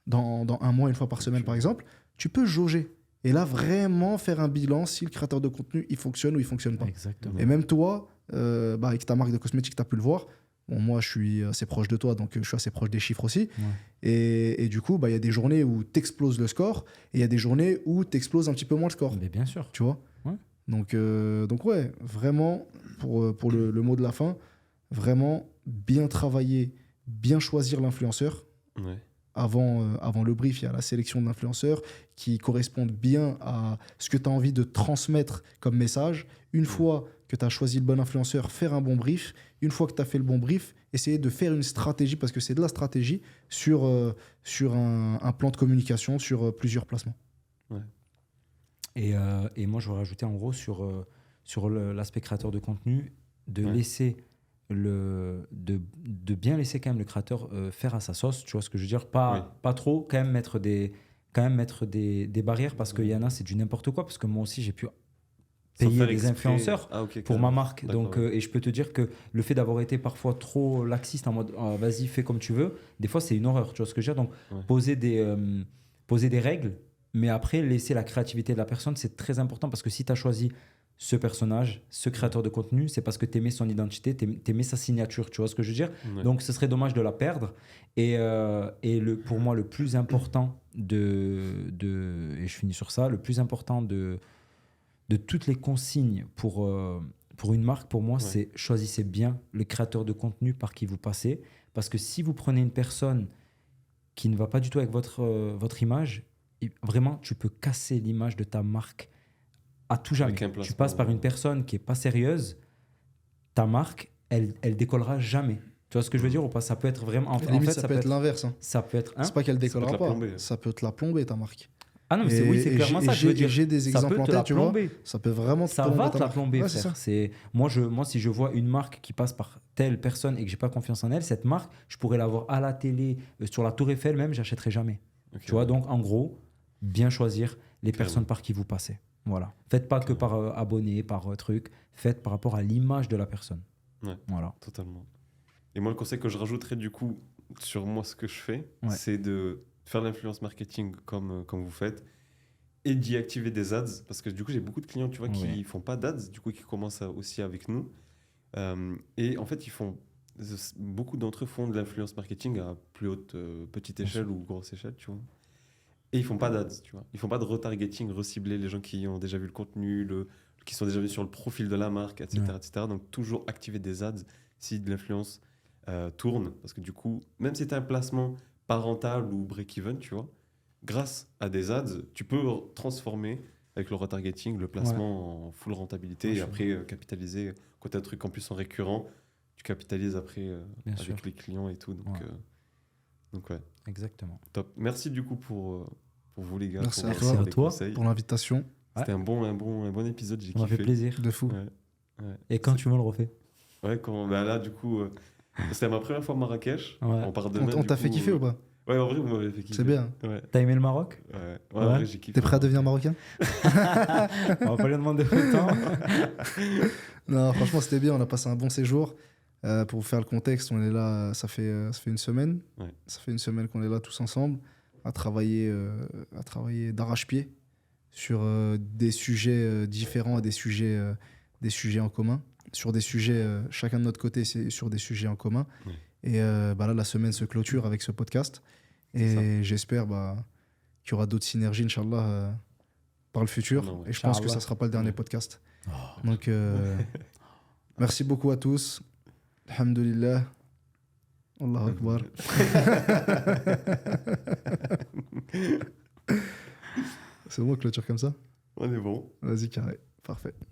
dans un mois, une fois par semaine par exemple, tu peux jauger. Et là, vraiment faire un bilan si le créateur de contenu, il fonctionne ou il ne fonctionne pas. Exactement. Et même toi, avec ta marque de cosmétiques, tu as pu le voir. Bon, moi, je suis assez proche de toi, donc je suis assez proche des chiffres aussi. Et du coup, il y a des journées où tu exploses le score et il y a des journées où tu exploses un petit peu moins le score. Mais bien sûr. Tu vois. Donc ouais, vraiment, pour le mot de la fin, vraiment bien travailler, bien choisir l'influenceur. Avant le brief, il y a la sélection de l'influenceur qui correspondent bien à ce que tu as envie de transmettre comme message. Une fois que tu as choisi le bon influenceur, faire un bon brief. Une fois que tu as fait le bon brief, essayer de faire une stratégie, parce que c'est de la stratégie, sur un plan de communication, sur plusieurs placements. Et moi, je veux rajouter en gros sur l'aspect créateur de contenu, laisser de bien laisser quand même le créateur faire à sa sauce, tu vois ce que je veux dire, pas trop, quand même mettre des barrières, parce qu'il y en a, c'est du n'importe quoi, parce que moi aussi j'ai pu payer des influenceurs pour ma marque, donc et je peux te dire que le fait d'avoir été parfois trop laxiste en mode vas-y fais comme tu veux, des fois c'est une horreur, tu vois ce que je veux dire, donc poser des règles, mais après laisser la créativité de la personne, c'est très important, parce que si tu as choisi ce personnage, ce créateur de contenu, c'est parce que tu aimais son identité, tu aimais sa signature, tu vois ce que je veux dire. Donc ce serait dommage de la perdre. Et pour moi, le plus important et je finis sur ça, le plus important de toutes les consignes pour une marque, pour moi, c'est choisissez bien le créateur de contenu par qui vous passez. Parce que si vous prenez une personne qui ne va pas du tout avec votre image, vraiment, tu peux casser l'image de ta marque à tout jamais. Tu passes par une personne qui n'est pas sérieuse, ta marque, elle décollera jamais. Tu vois ce que je veux dire ou pas? Ça peut être vraiment... En fait, ça peut être l'inverse. Ça peut être... c'est pas qu'elle décollera pas. Ça peut te la plomber, ta marque. Ah non, mais c'est clairement ça. J'ai des exemples en tête, tu vois. Ça peut vraiment ça va te la plomber, frère. Moi, si je vois une marque qui passe par telle personne et que j'ai pas confiance en elle, cette marque, je pourrais la voir à la télé, sur la Tour Eiffel même, j'achèterai jamais. Tu vois, donc en gros, bien choisir les personnes par qui vous passez. Voilà. Faites pas que par abonné, par truc. Faites par rapport à l'image de la personne. Voilà. Totalement. Et moi, le conseil que je rajouterais du coup sur moi, ce que je fais, c'est de faire l'influence marketing comme vous faites et d'y activer des ads. Parce que du coup, j'ai beaucoup de clients, tu vois, qui font pas d'ads, du coup, qui commencent aussi avec nous. Et en fait, beaucoup d'entre eux font de l'influence marketing à plus haute petite échelle ou grosse échelle, tu vois. Et ils font pas d'ads, tu vois. Ils font pas de retargeting, recibler les gens qui ont déjà vu le contenu, qui sont déjà venus sur le profil de la marque, etc., etc. Donc, toujours activer des ads si de l'influence tourne. Parce que du coup, même si tu as un placement pas rentable ou break-even, tu vois, grâce à des ads, tu peux transformer avec le retargeting le placement en full rentabilité et après capitaliser. Quand tu as un truc en plus en récurrent, tu capitalises après avec les clients et tout. Donc ouais. Exactement. Top. Merci du coup pour vous les gars. Merci pour à toi conseils. pour l'invitation. C'était un bon épisode, j'ai kiffé. Ça m'a fait plaisir. De fou. Et quand tu me le refais? Là du coup, c'était ma première fois à Marrakech. On part demain. On t'a fait kiffer ou pas? Ouais, en vrai, vous m'avez fait kiffer. C'est bien. T'as aimé le Maroc? Ouais, en vrai, j'ai kiffé. T'es prêt à devenir marocain? On va pas lui demander le temps. Non, franchement, c'était bien. On a passé un bon séjour. Pour vous faire le contexte, on est là, ça fait une semaine. Ça fait une semaine qu'on est là tous ensemble à travailler d'arrache-pied sur des sujets différents et des sujets en commun. Sur des sujets, chacun de notre côté, c'est sur des sujets en commun. Et là, la semaine se clôture avec ce podcast. Et j'espère qu'il y aura d'autres synergies, Inch'Allah, par le futur. Et je pense que ça ne sera pas le dernier podcast. Donc, merci beaucoup à tous. Alhamdulillah. Allahu Akbar. C'est bon, clôture comme ça? On est bon. Vas-y, carré. Parfait.